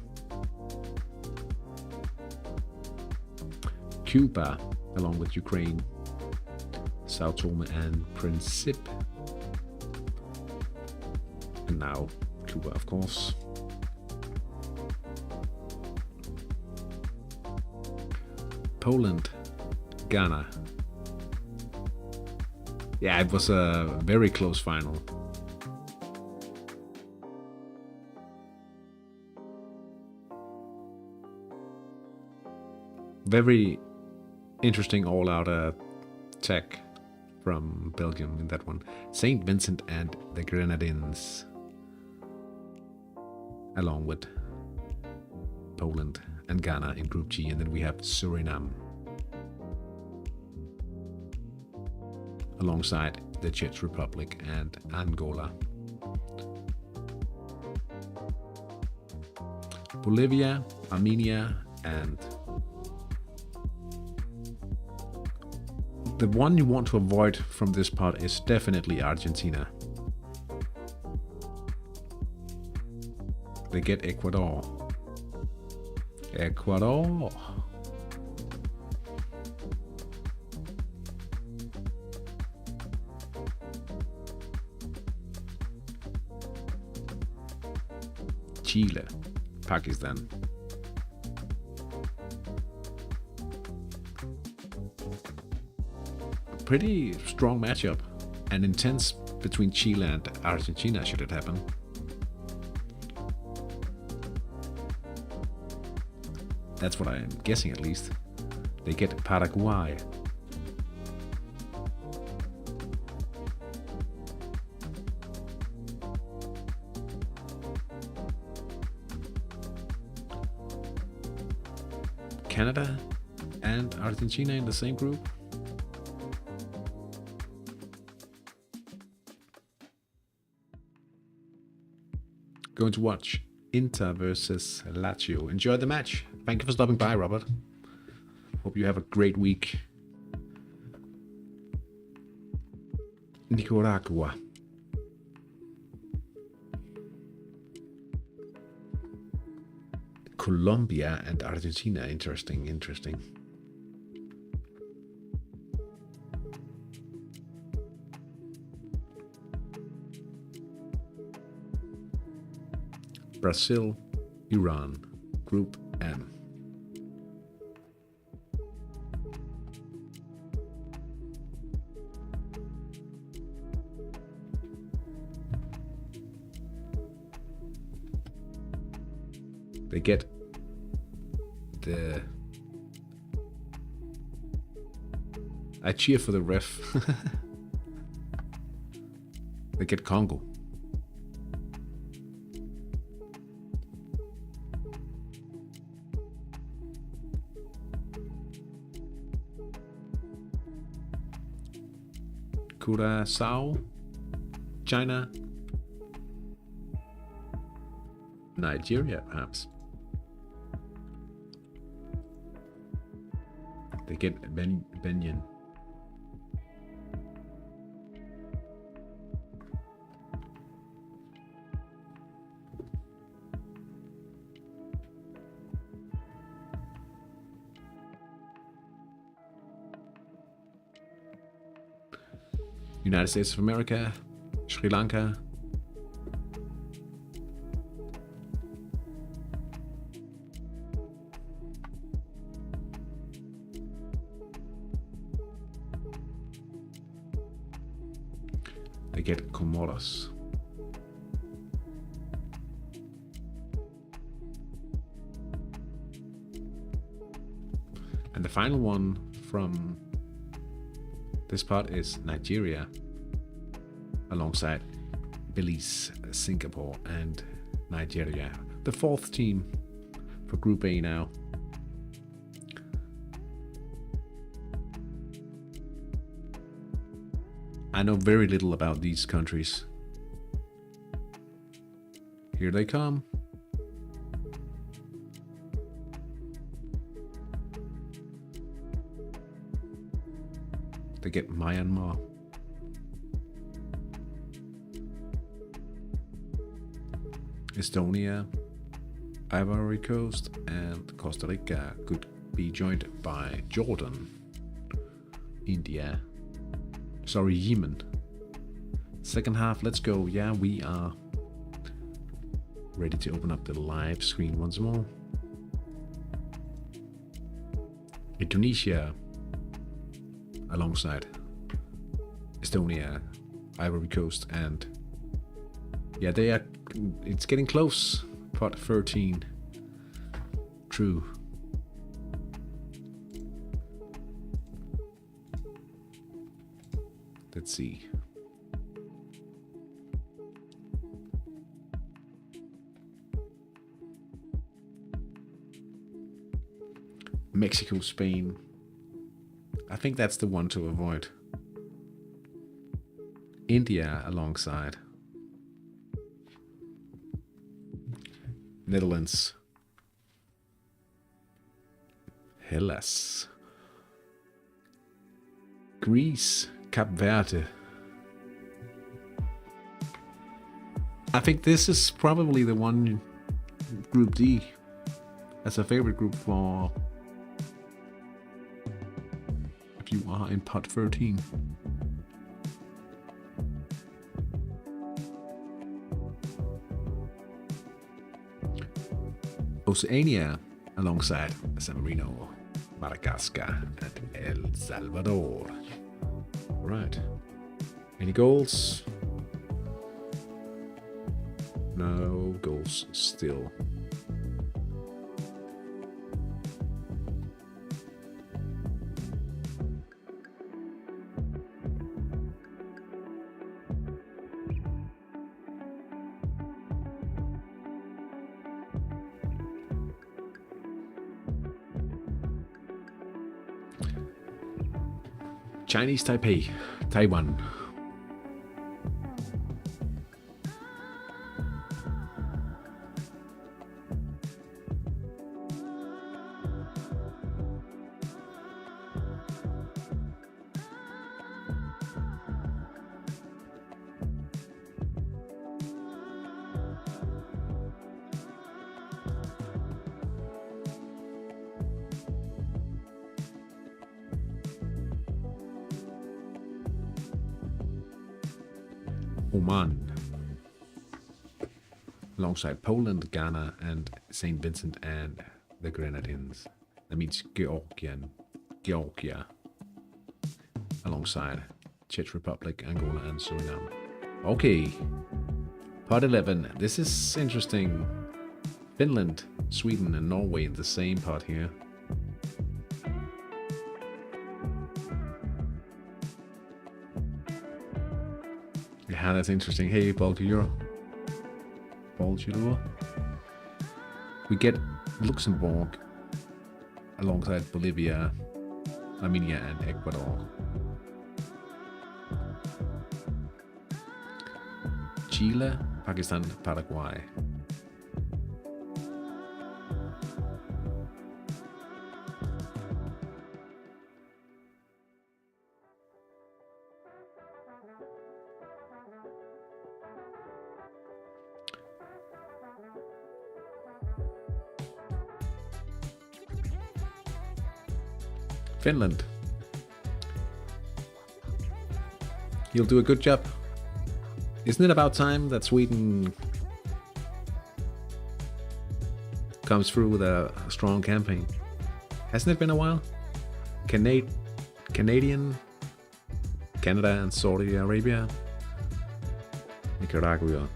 Cuba, along with Ukraine, Sao Tome and Principe. And now Cuba, of course. Poland, Ghana. Yeah, it was a very close final. Very interesting all-out attack from Belgium in that one. St. Vincent and the Grenadines, along with Poland and Ghana in Group G, and then we have Suriname alongside the Czech Republic and Angola. Bolivia, Armenia, and the one you want to avoid from this part is definitely Argentina. They get Ecuador. Ecuador. Chile, Pakistan. Pretty strong matchup and intense between Chile and Argentina should it happen. That's what I'm guessing at least. They get Paraguay. Canada and Argentina in the same group. Going to watch Inter versus Lazio. Enjoy the match. Thank you for stopping by, Robert. Hope you have a great week. Nicaragua. Colombia and Argentina. Interesting. Brazil, Iran, Group M. They get the... I cheer for the ref. They get Congo. Curacao, China, Nigeria, perhaps. They get Benin. United States of America, Sri Lanka, they get Comoros. And the final one from this part is Nigeria, alongside Belize, Singapore, and Nigeria. The fourth team for Group A now. I know very little about these countries. Here they come. They get Myanmar. Estonia, Ivory Coast, and Costa Rica could be joined by Jordan, India, sorry, Yemen. Second half, let's go. Yeah, we are ready to open up the live screen once more. Indonesia alongside Estonia, Ivory Coast, and yeah, they are. It's getting close. Pot 13. True. Let's see. Mexico, Spain. I think that's the one to avoid. India alongside. Netherlands. Hellas. Greece. Cape Verde. I think this is probably the one, Group D, as a favorite group for if you are in pot 13. Oceania alongside San Marino, Madagascar, and El Salvador. Right. Any goals? No goals still. Chinese Taipei, Taiwan. Oman, alongside Poland, Ghana, and St. Vincent and the Grenadines. That means Georgia, alongside Czech Republic, Angola, and Suriname. Okay, pot 11. This is interesting. Finland, Sweden, and Norway in the same pot here. Yeah, that's interesting. Hey, Bulgaria. We get Luxembourg alongside Bolivia, Armenia, and Ecuador. Chile, Pakistan, Paraguay. Finland. You'll do a good job. Isn't it about time that Sweden comes through with a strong campaign? Hasn't it been a while? Canadian, Canada, and Saudi Arabia, Nicaragua.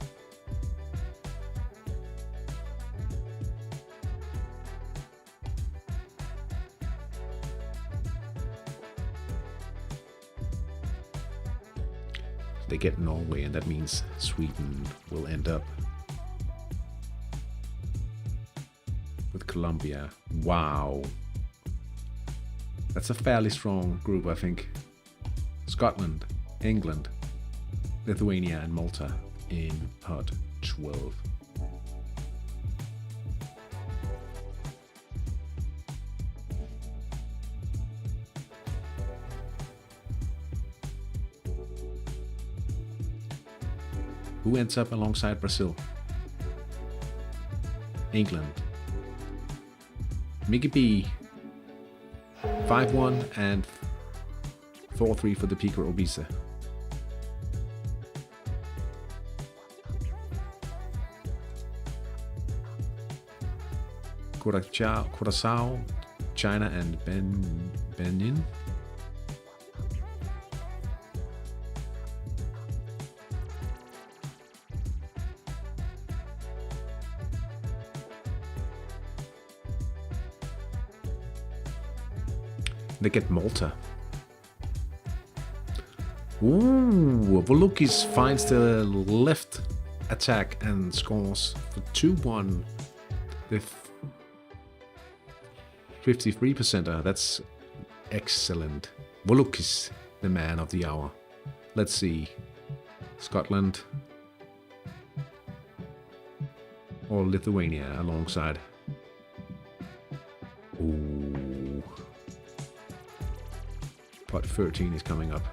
They get Norway, and that means Sweden will end up with Colombia. Wow. That's a fairly strong group, I think. Scotland, England, Lithuania, and Malta in pot 12. Who ends up alongside Brazil? England. Mickey B. 5-1 and 4-3 for the Pico Obisa. Curaçao, China and Benin. They get Malta. Ooh, Volukis finds the left attack and scores for 2-1. The 53%er, that's excellent. Volukis, the man of the hour. Let's see. Scotland or Lithuania alongside. Ooh. Pot 13 is coming up.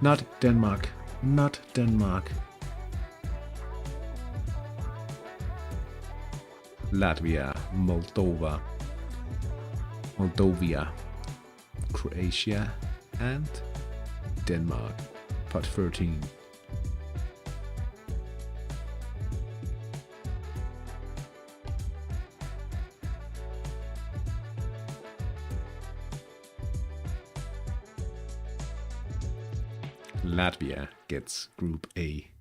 Not Denmark. Not Denmark. Latvia, Moldova, Croatia, and Denmark. Pot 13. Latvia gets Group A.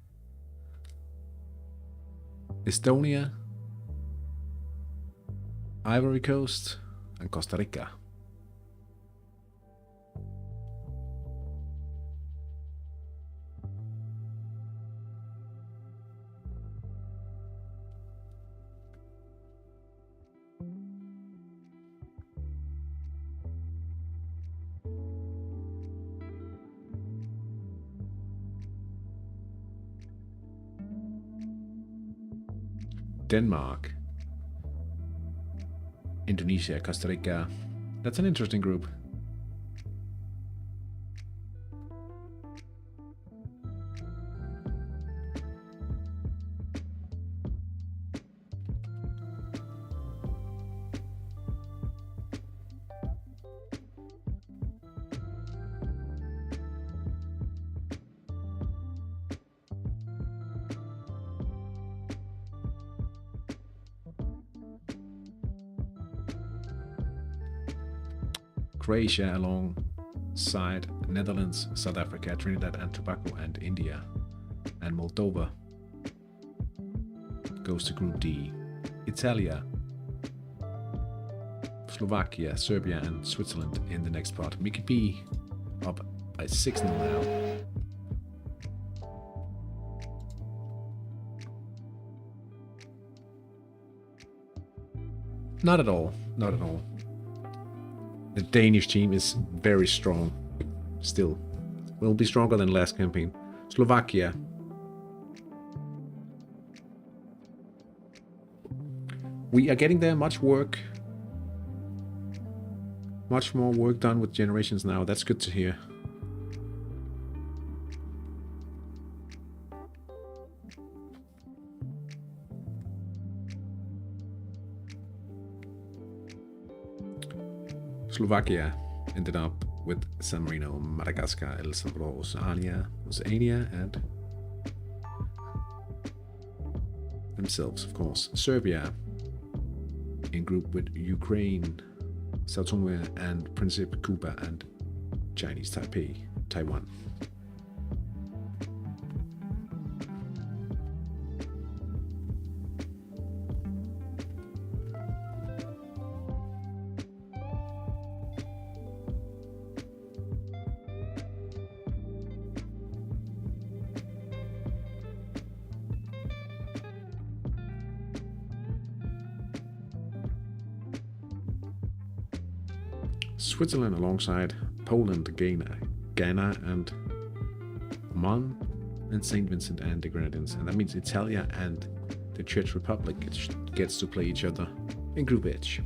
Estonia, Ivory Coast, and Costa Rica. Denmark, Indonesia, Costa Rica. That's an interesting group. Croatia alongside Netherlands, South Africa, Trinidad and Tobago, and India. And Moldova goes to Group D. Italia, Slovakia, Serbia, and Switzerland in the next part. Mickey P up by 6-0 now. Not at all. Not at all. The Danish team is very strong. Still. Will be stronger than last campaign. Slovakia. We are getting there. Much work. Much more work done with generations now. That's good to hear. Slovakia ended up with San Marino, Madagascar, El Salvador, Oceania, and themselves, of course. Serbia in group with Ukraine, Sao Tome and Principe, Cuba, and Chinese Taipei, Taiwan. Switzerland alongside Poland, Ghana, and Oman, and St. Vincent and the Grenadines. And that means Italia and the Czech Republic gets to play each other in Group H.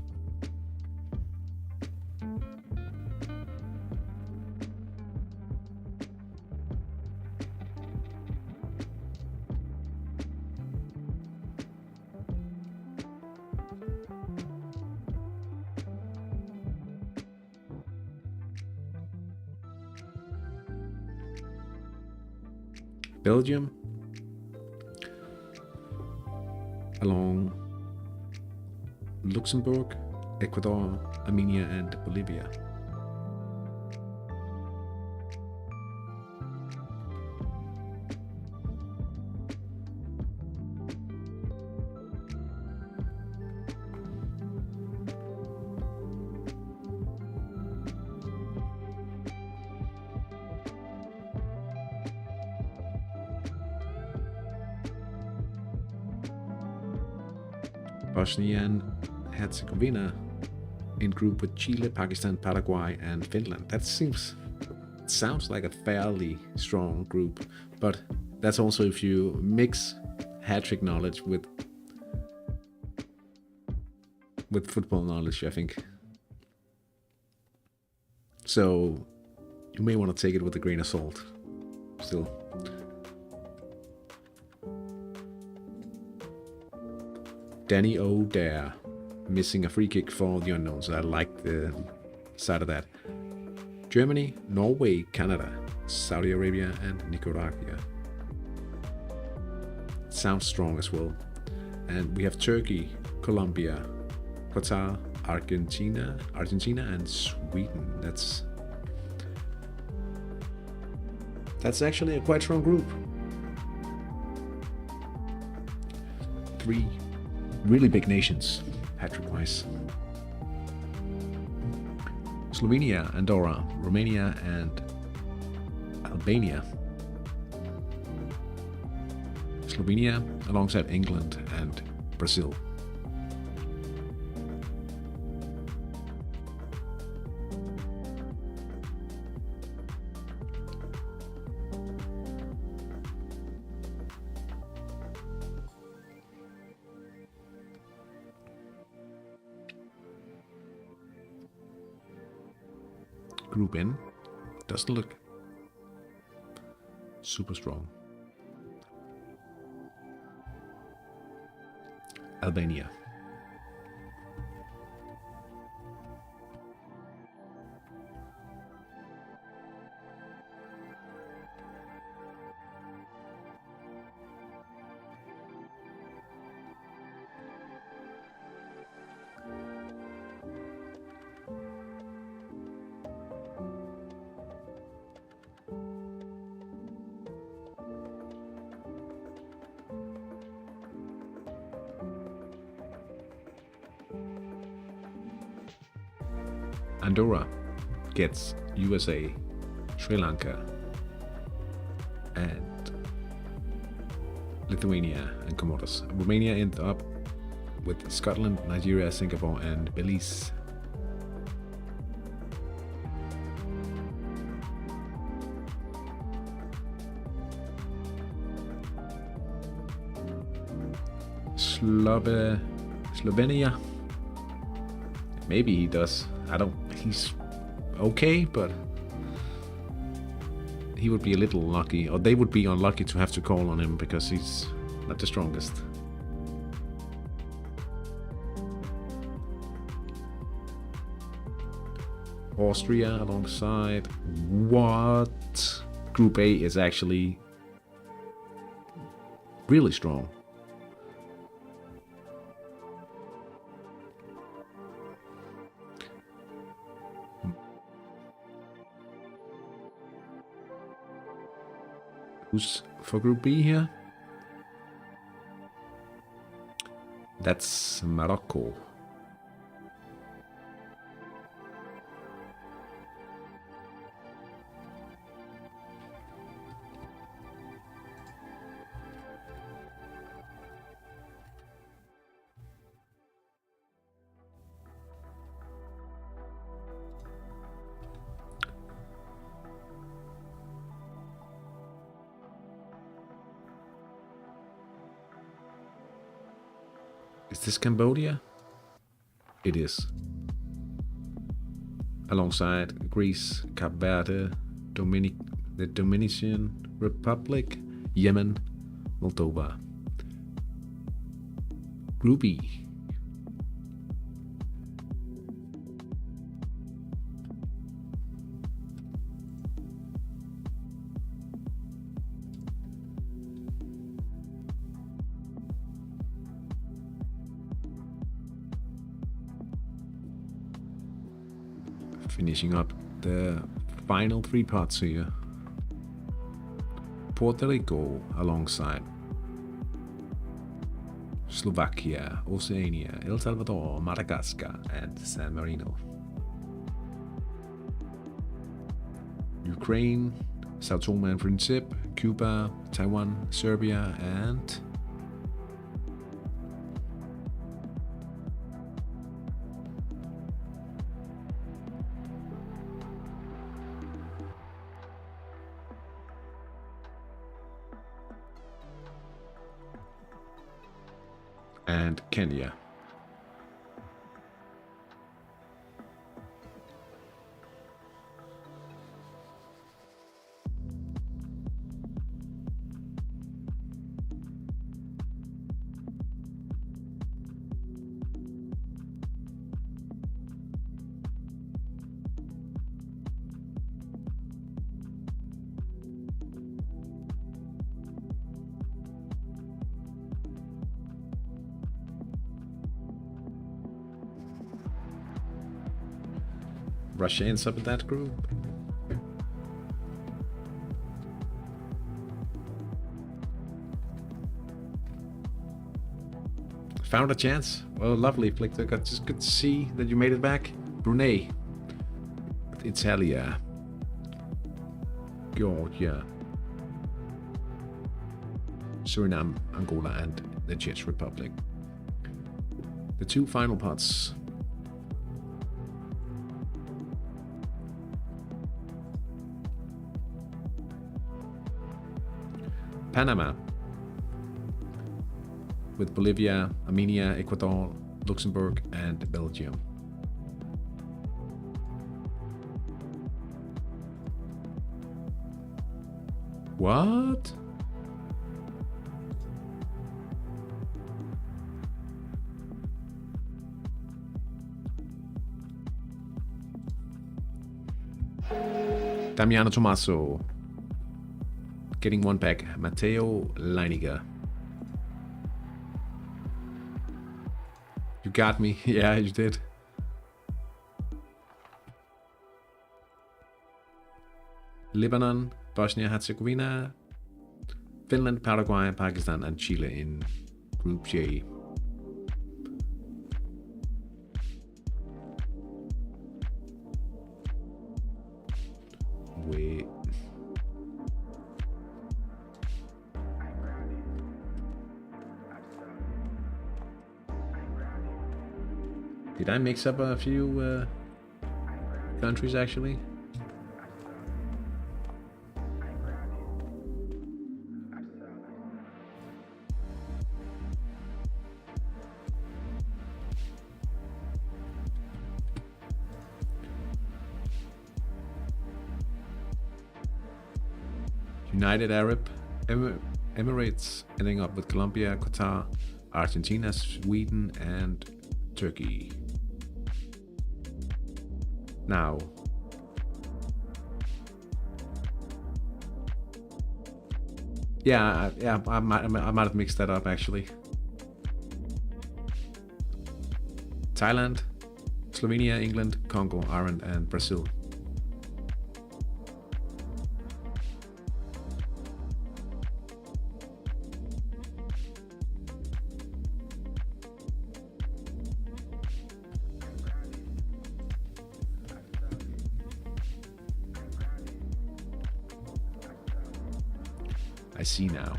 Belgium, along Luxembourg, Ecuador, Armenia, and Bolivia. Bosnia and Herzegovina in group with Chile, Pakistan, Paraguay, and Finland. Sounds like a fairly strong group, but that's also if you mix Hattrick knowledge with football knowledge, I think. So you may want to take it with a grain of salt. Still. Danny O'Dare missing a free kick for the unknowns. I like the side of that. Germany, Norway, Canada, Saudi Arabia, and Nicaragua. Sounds strong as well. And we have Turkey, Colombia, Qatar, Argentina, and Sweden. That's actually a quite strong group. 3 really big nations, Hattrick-wise. Slovenia, Andorra, Romania, and Albania. Slovenia alongside England and Brazil. Group N doesn't look super strong. Albania. Andorra gets USA, Sri Lanka, and Lithuania and Comoros. Romania ends up with Scotland, Nigeria, Singapore, and Belize. Slovenia. Maybe he does. He's okay, but he would be a little lucky, or they would be unlucky to have to call on him because he's not the strongest. Austria alongside. What? Group A is actually really strong. Who's for Group B here? That's Morocco. Is this Cambodia? It is. Alongside Greece, Cape Verde, the Dominican Republic, Yemen, Moldova. Group E. Finishing up the final 3 pots here. Puerto Rico alongside Slovakia, Oceania, El Salvador, Madagascar, and San Marino. Ukraine, Sao Tome and Principe, Cuba, Taiwan, Serbia, and Kenya. Russia ends up in that group. Found a chance. Well, lovely, Flickr. Just good to see that you made it back. Brunei, Italia, Georgia, Suriname, Angola, and the Czech Republic. The 2 final pots. Panama, with Bolivia, Armenia, Ecuador, Luxembourg, and Belgium. What? Damiano Tommaso. Getting 1 back, Matteo Leiniger. You got me. Yeah, you did. Lebanon, Bosnia-Herzegovina, Finland, Paraguay, Pakistan, and Chile in Group J. Wait. Did I mix up a few countries actually? United Arab Emirates ending up with Colombia, Qatar, Argentina, Sweden, and Turkey. Now, yeah, I might have mixed that up actually. Thailand, Slovenia, England, Congo, Ireland, and Brazil. I see now.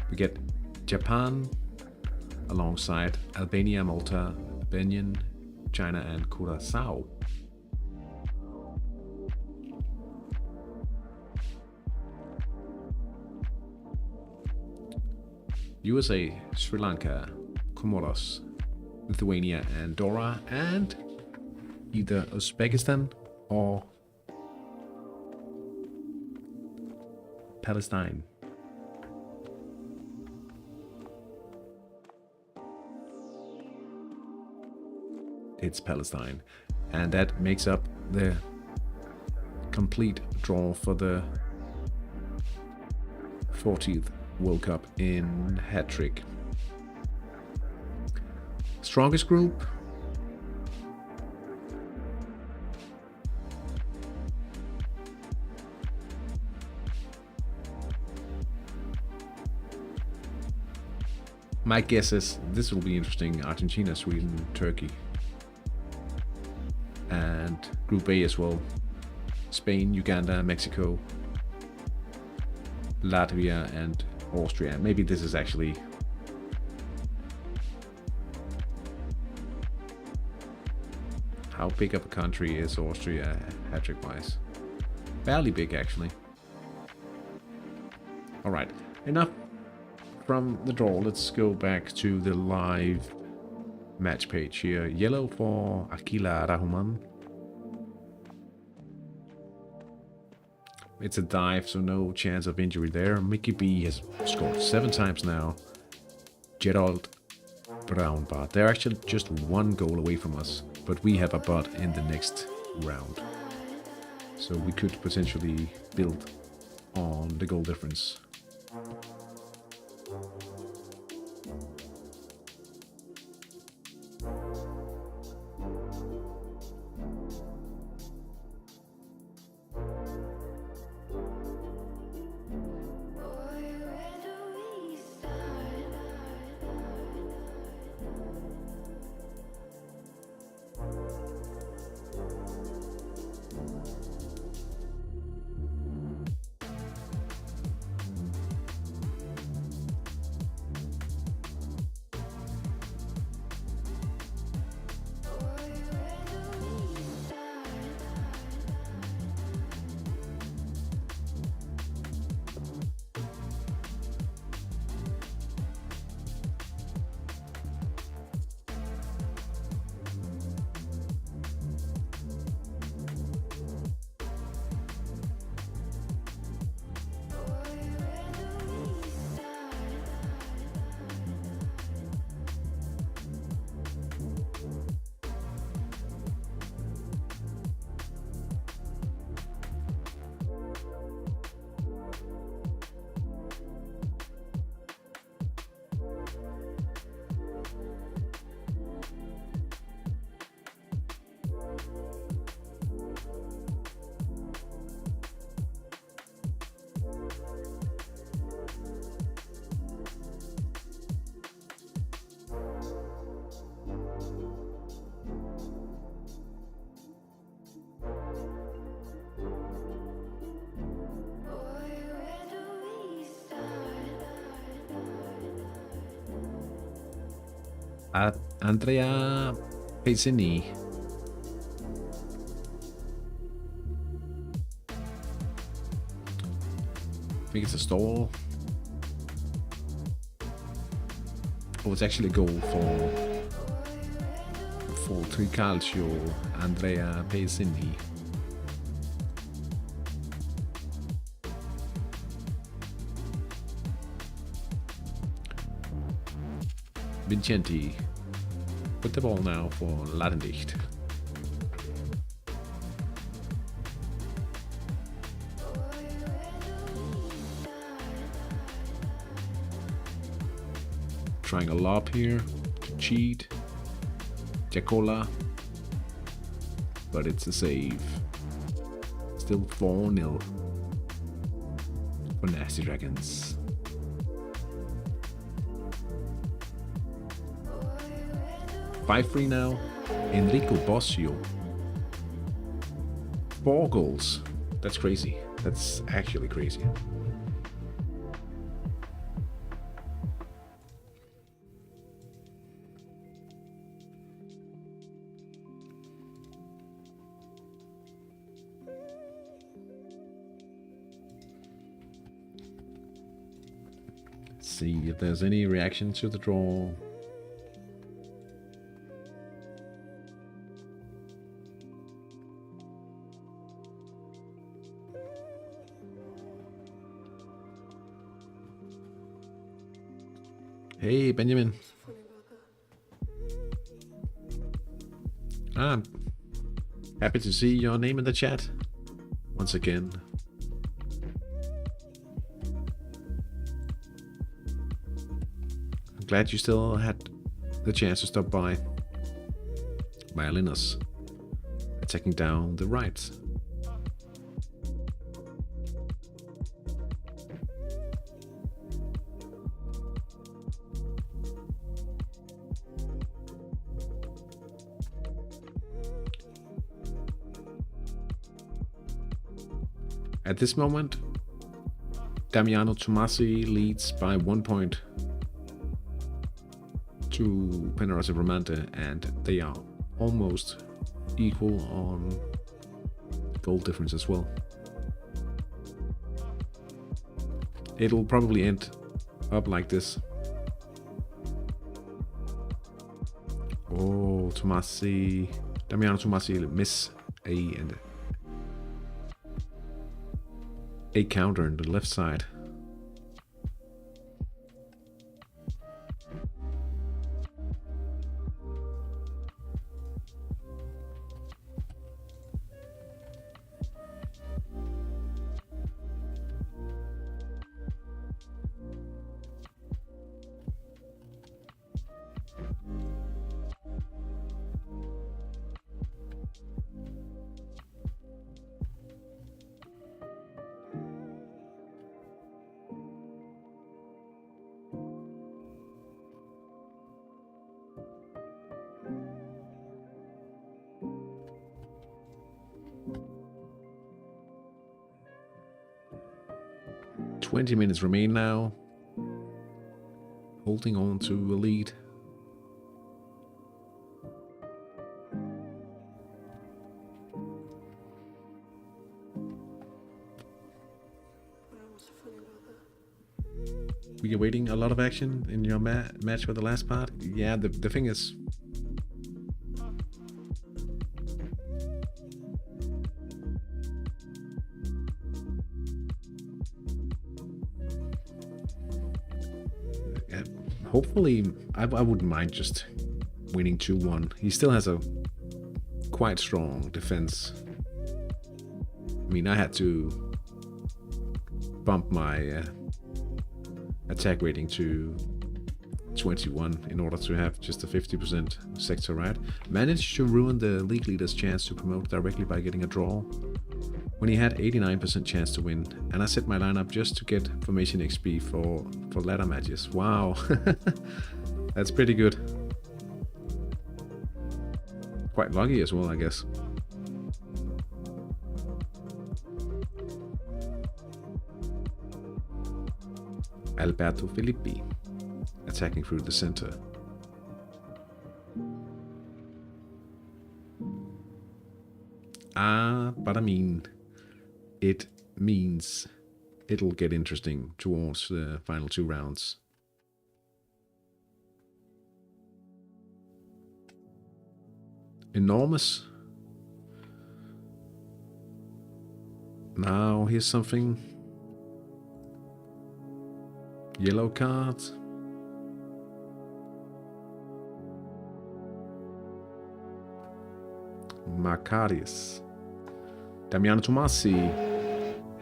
We get Japan alongside Albania, Malta, Benin, China, and Curacao. USA, Sri Lanka, Comoros, Lithuania, Andorra, and either Uzbekistan or Palestine. It's Palestine, and that makes up the complete draw for the 40th World Cup in Hattrick. Strongest group, My guess is this will be interesting. Argentina, Sweden, Turkey. And Group A as well. Spain, Uganda, Mexico, Latvia, and Austria. Maybe this is actually... How big of a country is Austria, Hattrick-wise? Fairly big, actually. Alright, enough from the draw. Let's go back to the live match page here. Yellow for Akila Rahuman. It's a dive, so no chance of injury there. Mickey B has scored 7 times now. Gerald Braunbart. They're actually just 1 goal away from us, but we have a bot in the next round. So we could potentially build on the goal difference. Andrea Pesini. I think it's a stall. Oh, it's actually a goal for Tricalcio, Andrea Pesini. Vincenti with the ball now for Ladendicht. Trying a lob here to cheat. Jacola. But it's a save. Still 4-0 for Nasty Dragons. 5-3 now. Enrico Bossio. 4 goals. That's crazy. That's actually crazy. Let's see if there's any reaction to the draw. Hey, Benjamin. I'm happy to see your name in the chat once again. I'm glad you still had the chance to stop by. Violinas attacking down the right. At this moment, Damiano Tomasi leads by 1 point to Penarose Romante, and they are almost equal on goal difference as well. It'll probably end up like this. Oh, Damiano Tomasi miss a counter on the left side. "20 minutes remain now. Holding on to a lead. We are waiting a lot of action in your match for the last part. Yeah, the thing is, hopefully, I wouldn't mind just winning 2-1. He still has a quite strong defense. I mean, I had to bump my attack rating to 21 in order to have just a 50% sector right. Managed to ruin the league leader's chance to promote directly by getting a draw when he had 89% chance to win, and I set my lineup just to get formation XP for ladder matches. Wow, that's pretty good. Quite lucky as well, I guess. Alberto Filippi attacking through the center. But I mean, it means it'll get interesting towards the final 2 rounds. Enormous. Now here's something. Yellow card. Macarius. Damiano Tomasi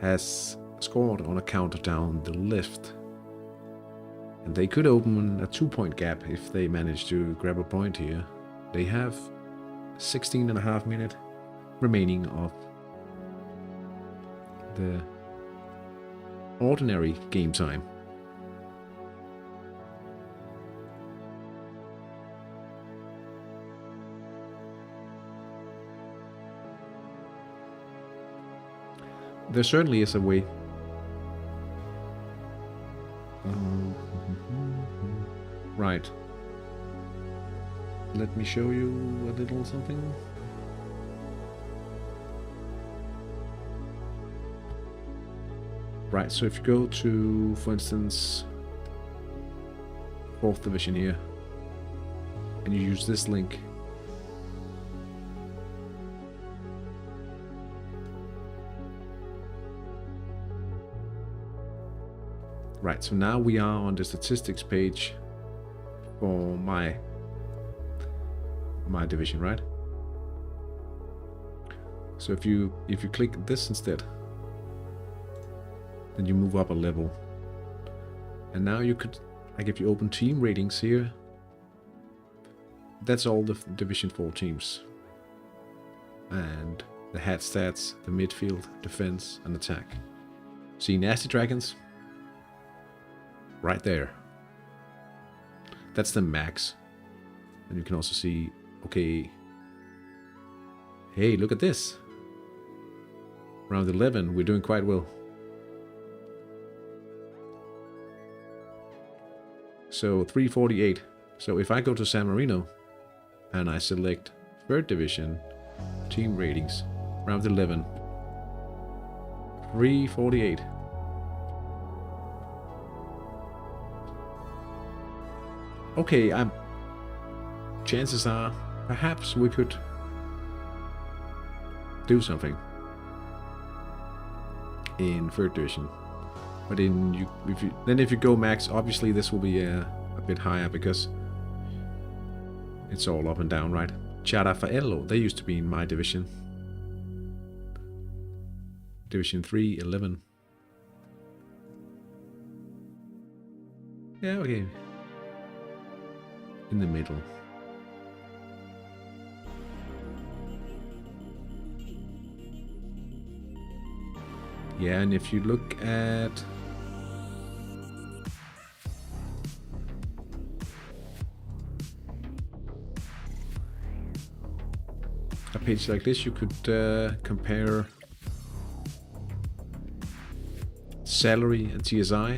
has scored on a counter down the left. And they could open a 2-point gap if they manage to grab a point here. They have 16.5 minutes remaining of the ordinary game time. There certainly is a way. Right. Let me show you a little something. Right, so if you go to, for instance, 4th division here, and you use this link, right, so now we are on the statistics page for my division, right? So if you click this instead, then you move up a level. And now you could, like, if you open team ratings here, that's all the Division 4 teams. And the hat stats, the midfield, defense, and attack. See Nasty Dragons? Right there. That's the max. And you can also see, okay, hey, look at this. Round 11, we're doing quite well. So 348. So if I go to San Marino and I select 3rd division, team ratings, round 11, 348. Okay, chances are perhaps we could do something in 3rd division. But if you go max, obviously this will be a bit higher because it's all up and down, right? Ciarafaello, they used to be in my division. Division 3, 11. Yeah, okay. In the middle. Yeah, and if you look at a page like this, you could compare salary and TSI.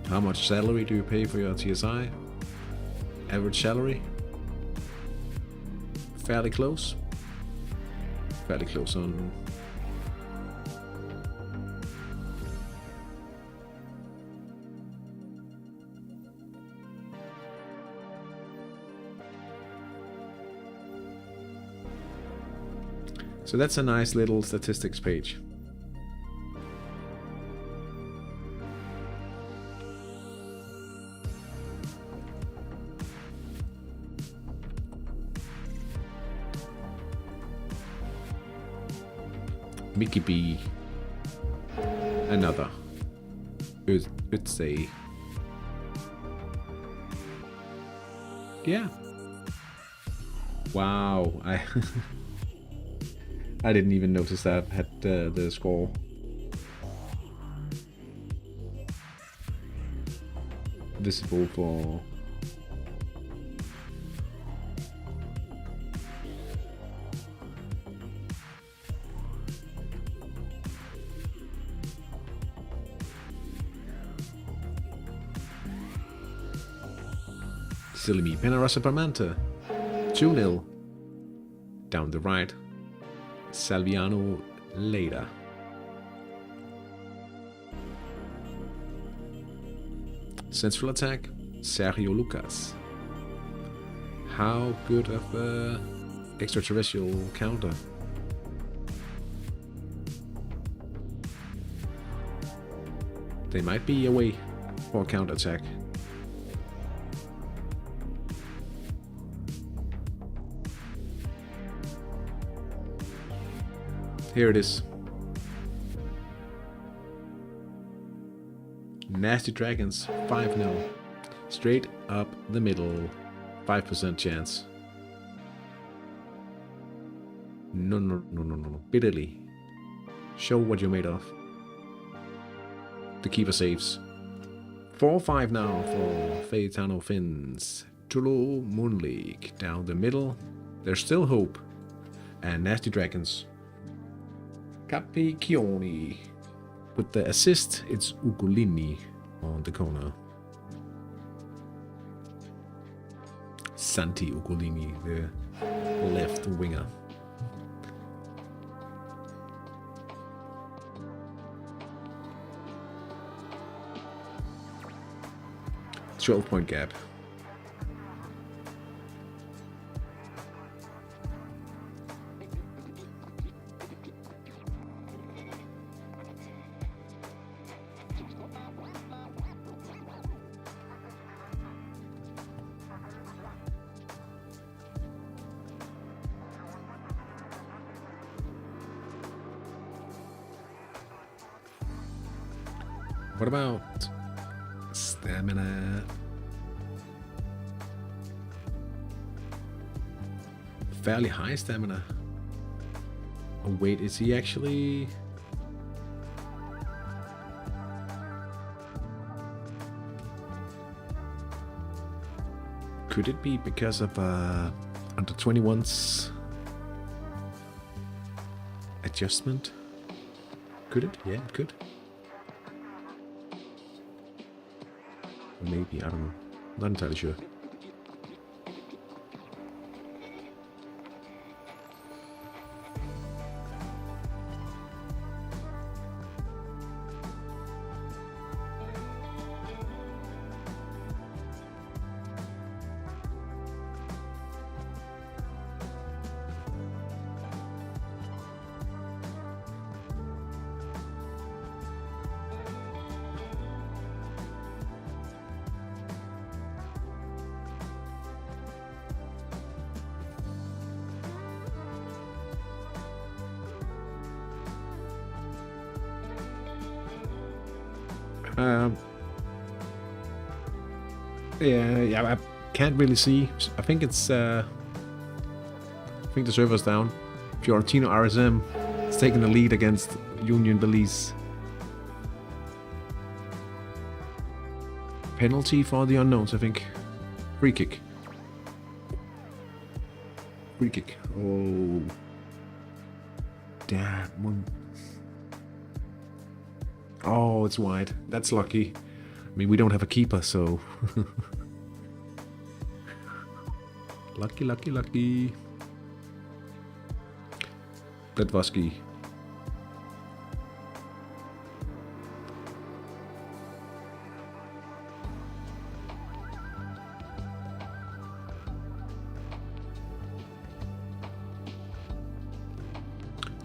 How much salary do you pay for your TSI? Average salary? Fairly close. Fairly close on. So that's a nice little statistics page. Mickey B. Another. It's a. Yeah. Wow. I didn't even notice that had the score. Visible for. Silly me. Penarosa Parmanta. 2-0. Down the right. Salviano later. Central attack. Sergio Lucas. How good of a extraterrestrial counter. They might be away for a counter attack. Here it is. Nasty Dragons, 5-0. Straight up the middle. 5% chance. No. Bitterly. Show what you're made of. The keeper saves. 4-5 now for Faetano Finns. Tulu Moon League. Down the middle. There's still hope. And Nasty Dragons. Capicchioni. With the assist, it's Ugolini on the corner. Santi Ugolini, the left winger. .12 gap. What about stamina? Fairly high stamina. Oh wait, is he actually? Could it be because of under 21's adjustment? Could it? Yeah, it could. Or maybe, I don't know. Not entirely sure. Yeah, I can't really see. I think it's, I think the server's down. Fiorentino RSM is taking the lead against Union Belize. Penalty for the unknowns, I think. Free kick. Free kick. Oh. Damn. Oh, it's wide. That's lucky. I mean, we don't have a keeper, so... lucky, lucky, lucky. Bledvoski.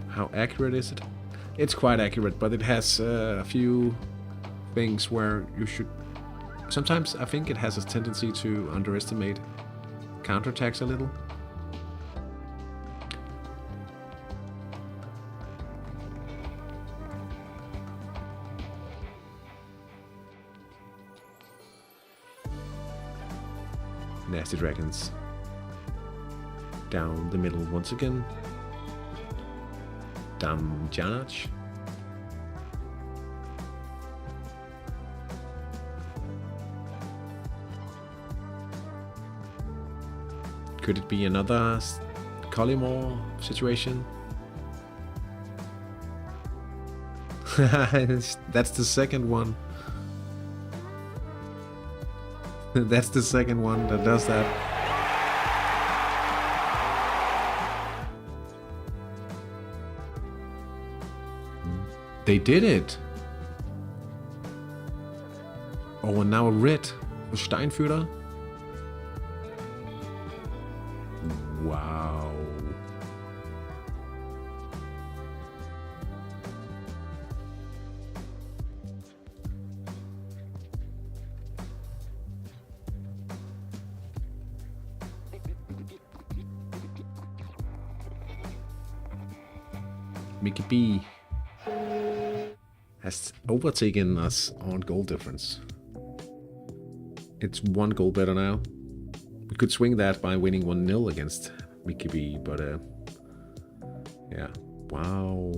How accurate is it? It's quite accurate, but it has a few things where you should... Sometimes I think it has a tendency to underestimate counterattacks a little. Nasty Dragons. Down the middle once again. Damjanac. Could it be another Collymore situation? That's the second one. That's the second one that does that. They did it! Oh, and now a red for Steinführer. Wow. Mickey B has overtaken us on goal difference. It's 1 goal better now. We could swing that by winning 1-0 against Mickey B, but yeah. Wow.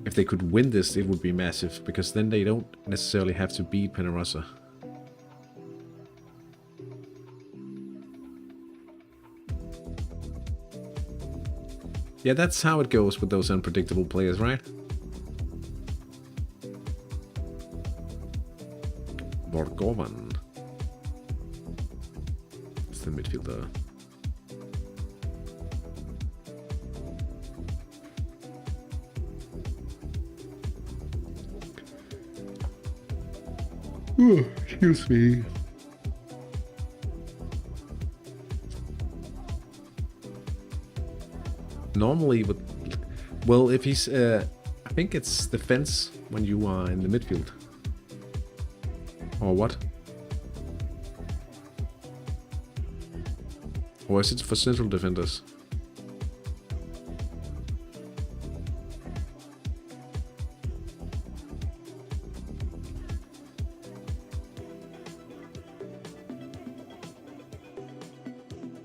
If they could win this, it would be massive, because then they don't necessarily have to beat Penarosa. Yeah, that's how it goes with those unpredictable players, right? Borgovan. It's the midfielder. Oh, excuse me. Normally, well, if he's, I think it's defense when you are in the midfield. Or what? Or is it for central defenders?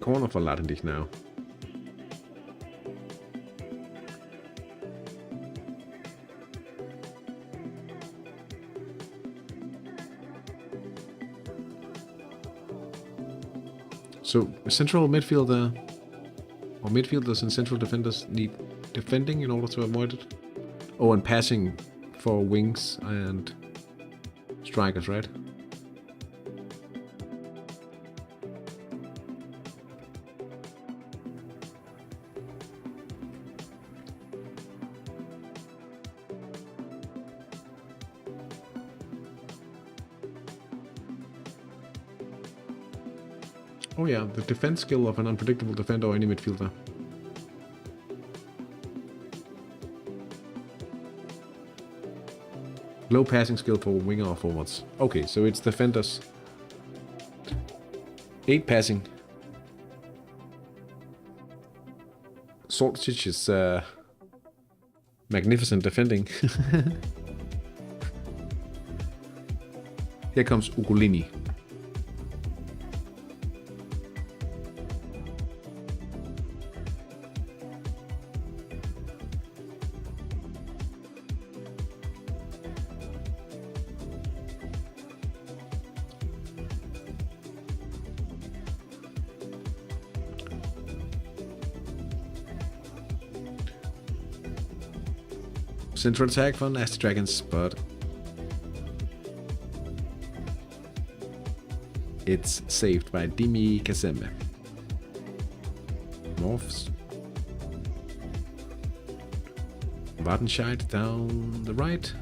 corner for Latendich now. So central midfielder or midfielders and central defenders need defending in order to avoid it. Oh, and passing for wings and strikers, right? Oh yeah, the defense skill of an unpredictable defender or any midfielder. Low passing skill for winger or forwards. Okay, so it's defenders. 8 passing. Soltic is magnificent defending. Here comes Ugolini. Central attack for Nasty Dragons, but it's saved by Dimi Kazeme. Morphs. Wartenscheid down the right.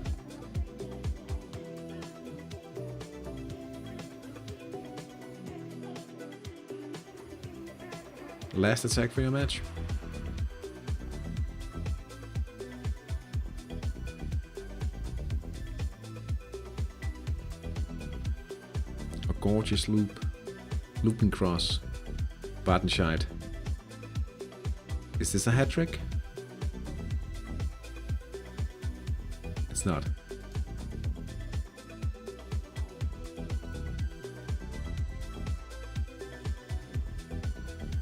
Last attack for your match. Gorgeous looping cross, Wartenscheid. Is this a hat-trick? It's not.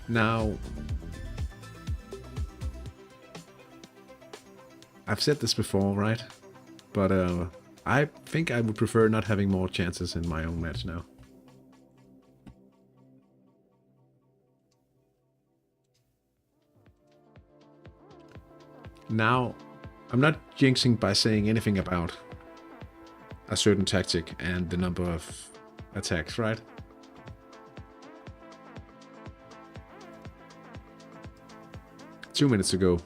Now, I've said this before, right? But I think I would prefer not having more chances in my own match now. Now, I'm not jinxing by saying anything about a certain tactic and the number of attacks, right? Two minutes to go.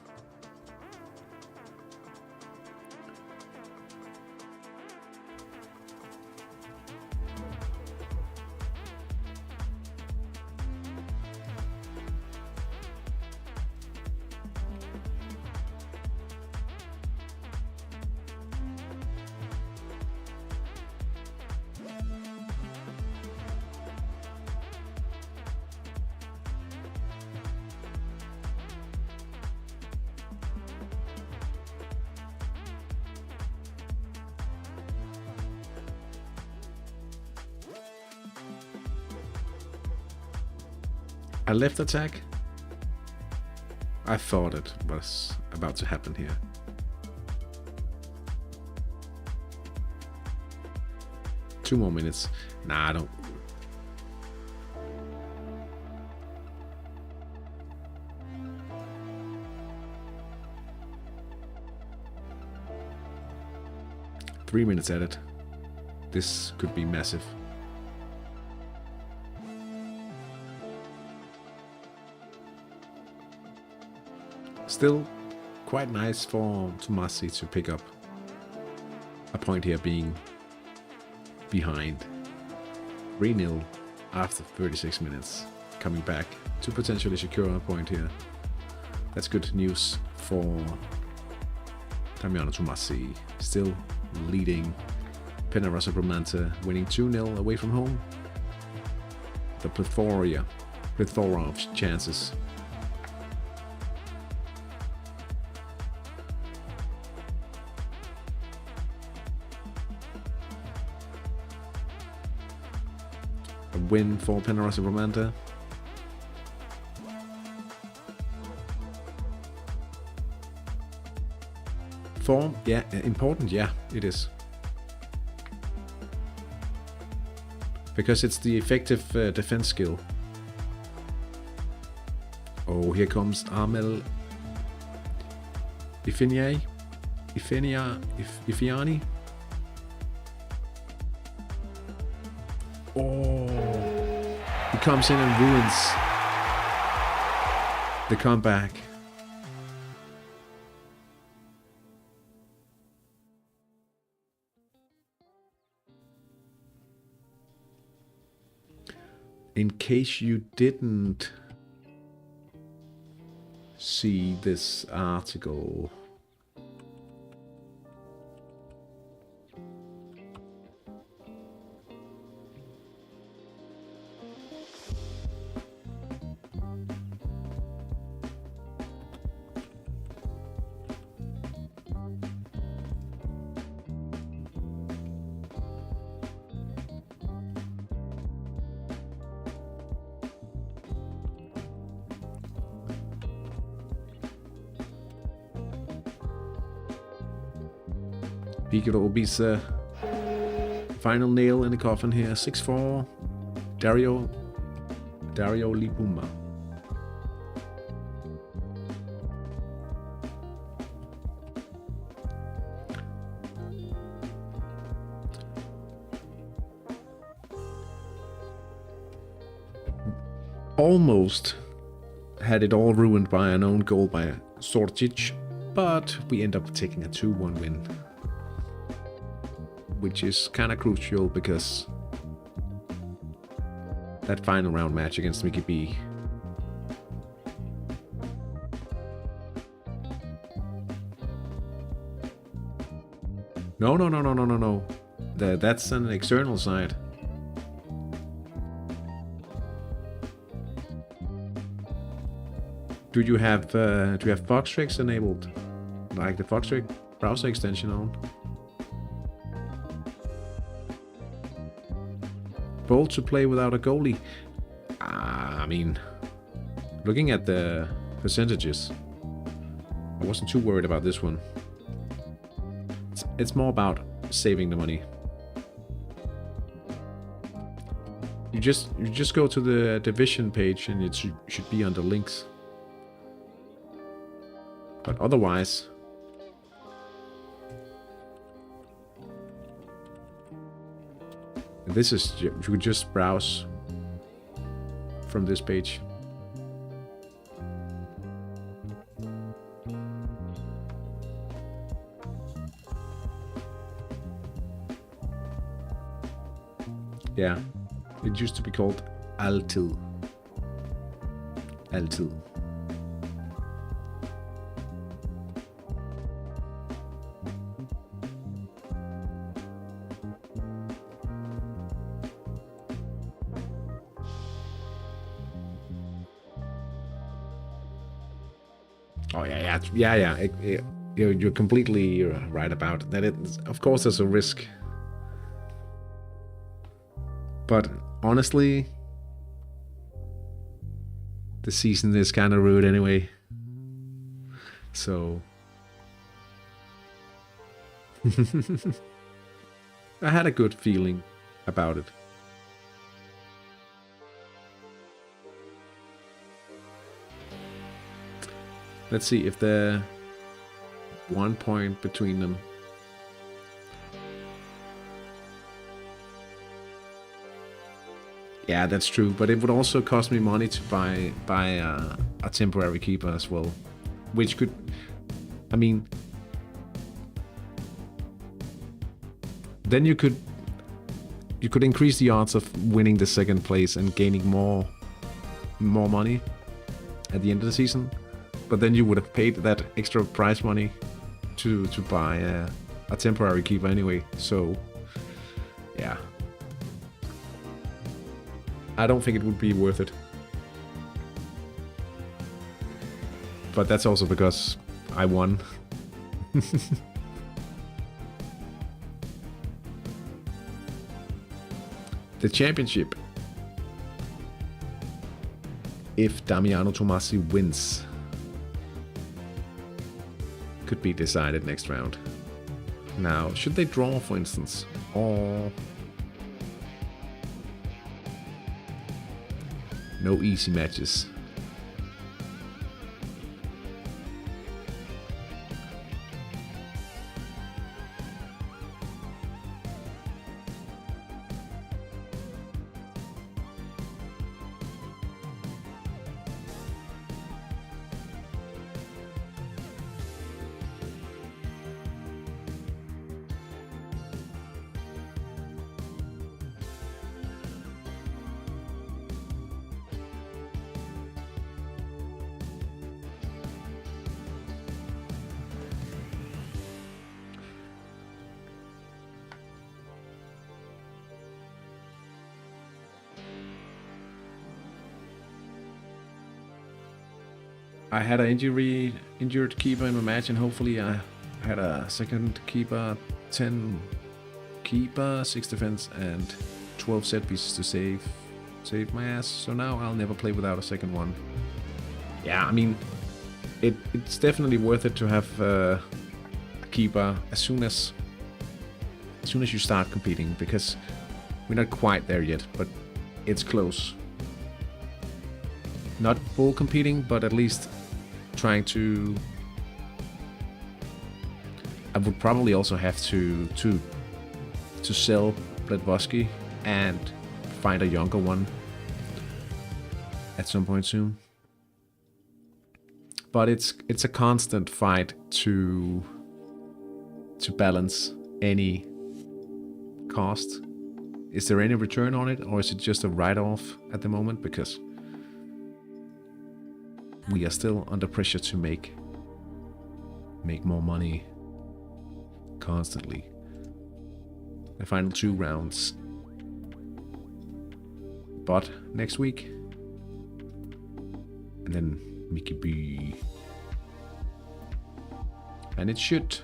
A left attack? I thought it was about to happen here. Two more minutes. Nah, I don't. Three minutes at it. This could be massive. Still quite nice for Tomasi to pick up a point here, being behind 3-0 after 36 minutes, coming back to potentially secure a point here. That's good news for Damiano Tomasi, still leading Penarrosa Bromante, winning 2-0 away from home. The plethora of chances. A win for Penarrosa Bromante. Form, yeah, important, yeah, it is. Because it's the effective defense skill. Oh, here comes Armel Ifeani. Oh, he comes in and ruins the comeback. In case you didn't see this article, Piccolo Obi's final nail in the coffin here. 6'4", Dario Lipuma. Almost had it all ruined by an own goal by Sorcic, but we end up taking a 2-1 win. Which is kind of crucial because that final round match against Mickey B. No. That's an external side. Do you have Foxtrix enabled? Like the Foxtrix browser extension on? Bold to play without a goalie. I mean, looking at the percentages, I wasn't too worried about this one. It's more about saving the money. You just go to the division page and it should be under links. But otherwise, this is, you could just browse from this page. Yeah, it used to be called Altil. Oh yeah. You're completely right about that. Of course, there's a risk, but honestly, the season is kind of ruined anyway. So I had a good feeling about it. Let's see if they're 1 point between them. Yeah, that's true, but it would also cost me money to buy a temporary keeper as well, which could, I mean, then you could increase the odds of winning the second place and gaining more money at the end of the season. But then you would have paid that extra prize money to buy a temporary keeper anyway. So, yeah. I don't think it would be worth it. But that's also because I won. The championship. If Damiano Tommasi wins. could be decided next round. Now, should they draw, for instance, or no easy matches? I had an injured keeper in my match, and hopefully I had a second keeper, 10 keeper, 6 defense, and 12 set pieces to save my ass. So now I'll never play without a second one. Yeah, I mean, it's definitely worth it to have a keeper as soon as you start competing, because we're not quite there yet, but it's close. Not full competing, but at least trying to. I would probably also have to sell Bledvosky and find a younger one at some point soon. But it's a constant fight to balance any cost. Is there any return on it, or is it just a write-off at the moment? Because we are still under pressure to make more money constantly. The final 2 rounds, but next week, and then Mickey B, and it should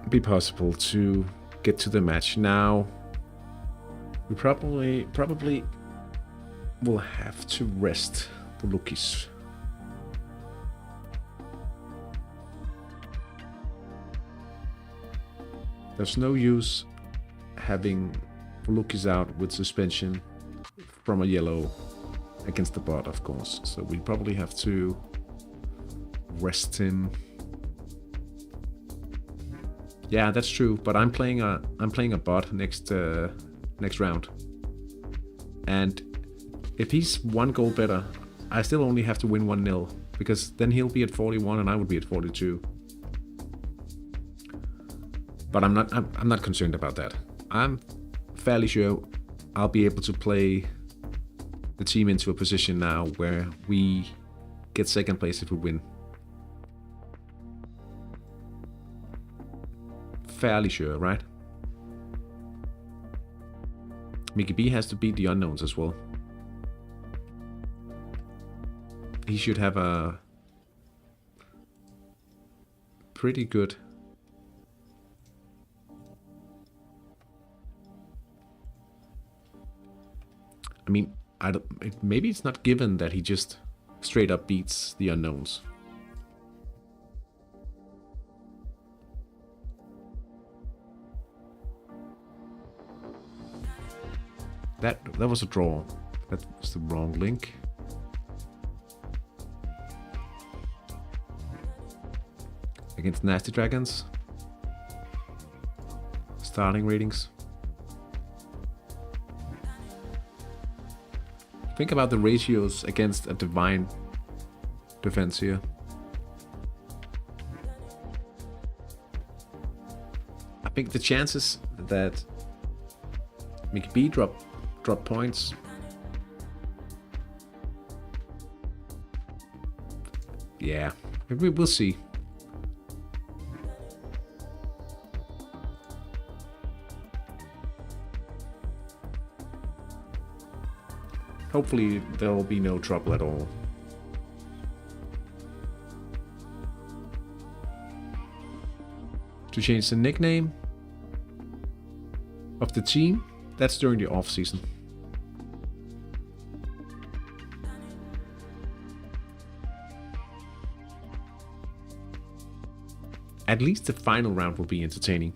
be possible to get to the match. Now we probably will have to rest Volukis. There's no use having Volukis out with suspension from a yellow against the bot, of course. So we probably have to rest him. Yeah, that's true. But I'm playing a bot next round, and if he's 1 goal better, I still only have to win 1-0, because then he'll be at 41 and I would be at 42. But I'm not concerned about that. I'm fairly sure I'll be able to play the team into a position now where we get second place if we win. Fairly sure, right? Mickey B has to beat the unknowns as well. He should have a pretty good. I mean, maybe it's not given that he just straight up beats the unknowns. That was a draw. That was the wrong link. Against Nasty Dragons. Starting ratings. Think about the ratios against a divine defense here. I think the chances that Mickey B drop points. Yeah, maybe we'll see. Hopefully there will be no trouble at all. To change the nickname of the team, that's during the off season. at least the final round will be entertaining.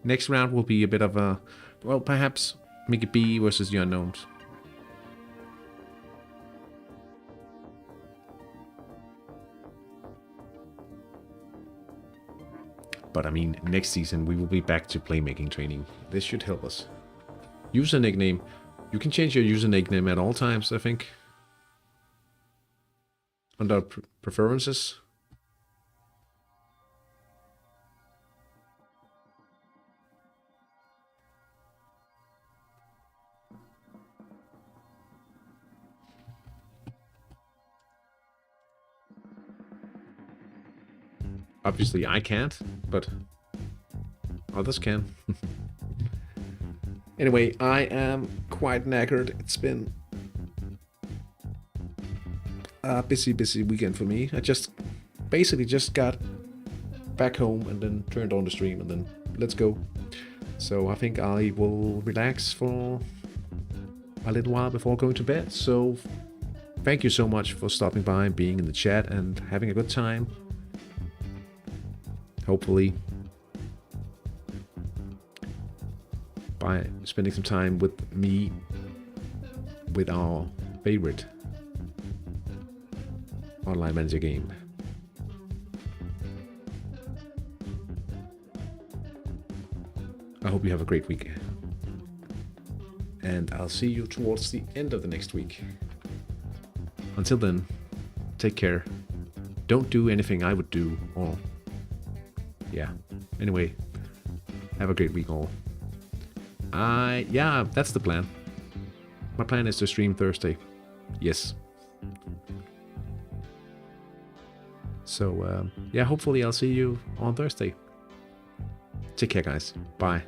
Next round will be a bit of a, well, perhaps Mickey B versus the unknowns. But I mean, next season we will be back to playmaking training. This should help us. User nickname. You can change your user nickname at all times, I think. Under preferences. Obviously I can't, but others can. Anyway, I am quite knackered. It's been a busy weekend for me. I basically just got back home and then turned on the stream and then let's go. So I think I will relax for a little while before going to bed. So thank you so much for stopping by and being in the chat and having a good time. Hopefully by spending some time with me with our favorite online manager game. I hope you have a great week. And I'll see you towards the end of the next week. Until then, take care. Don't do anything I would do, or yeah. Anyway, have a great week all. Yeah, that's the plan. My plan is to stream Thursday. Yes. So, yeah, hopefully I'll see you on Thursday. Take care, guys. Bye.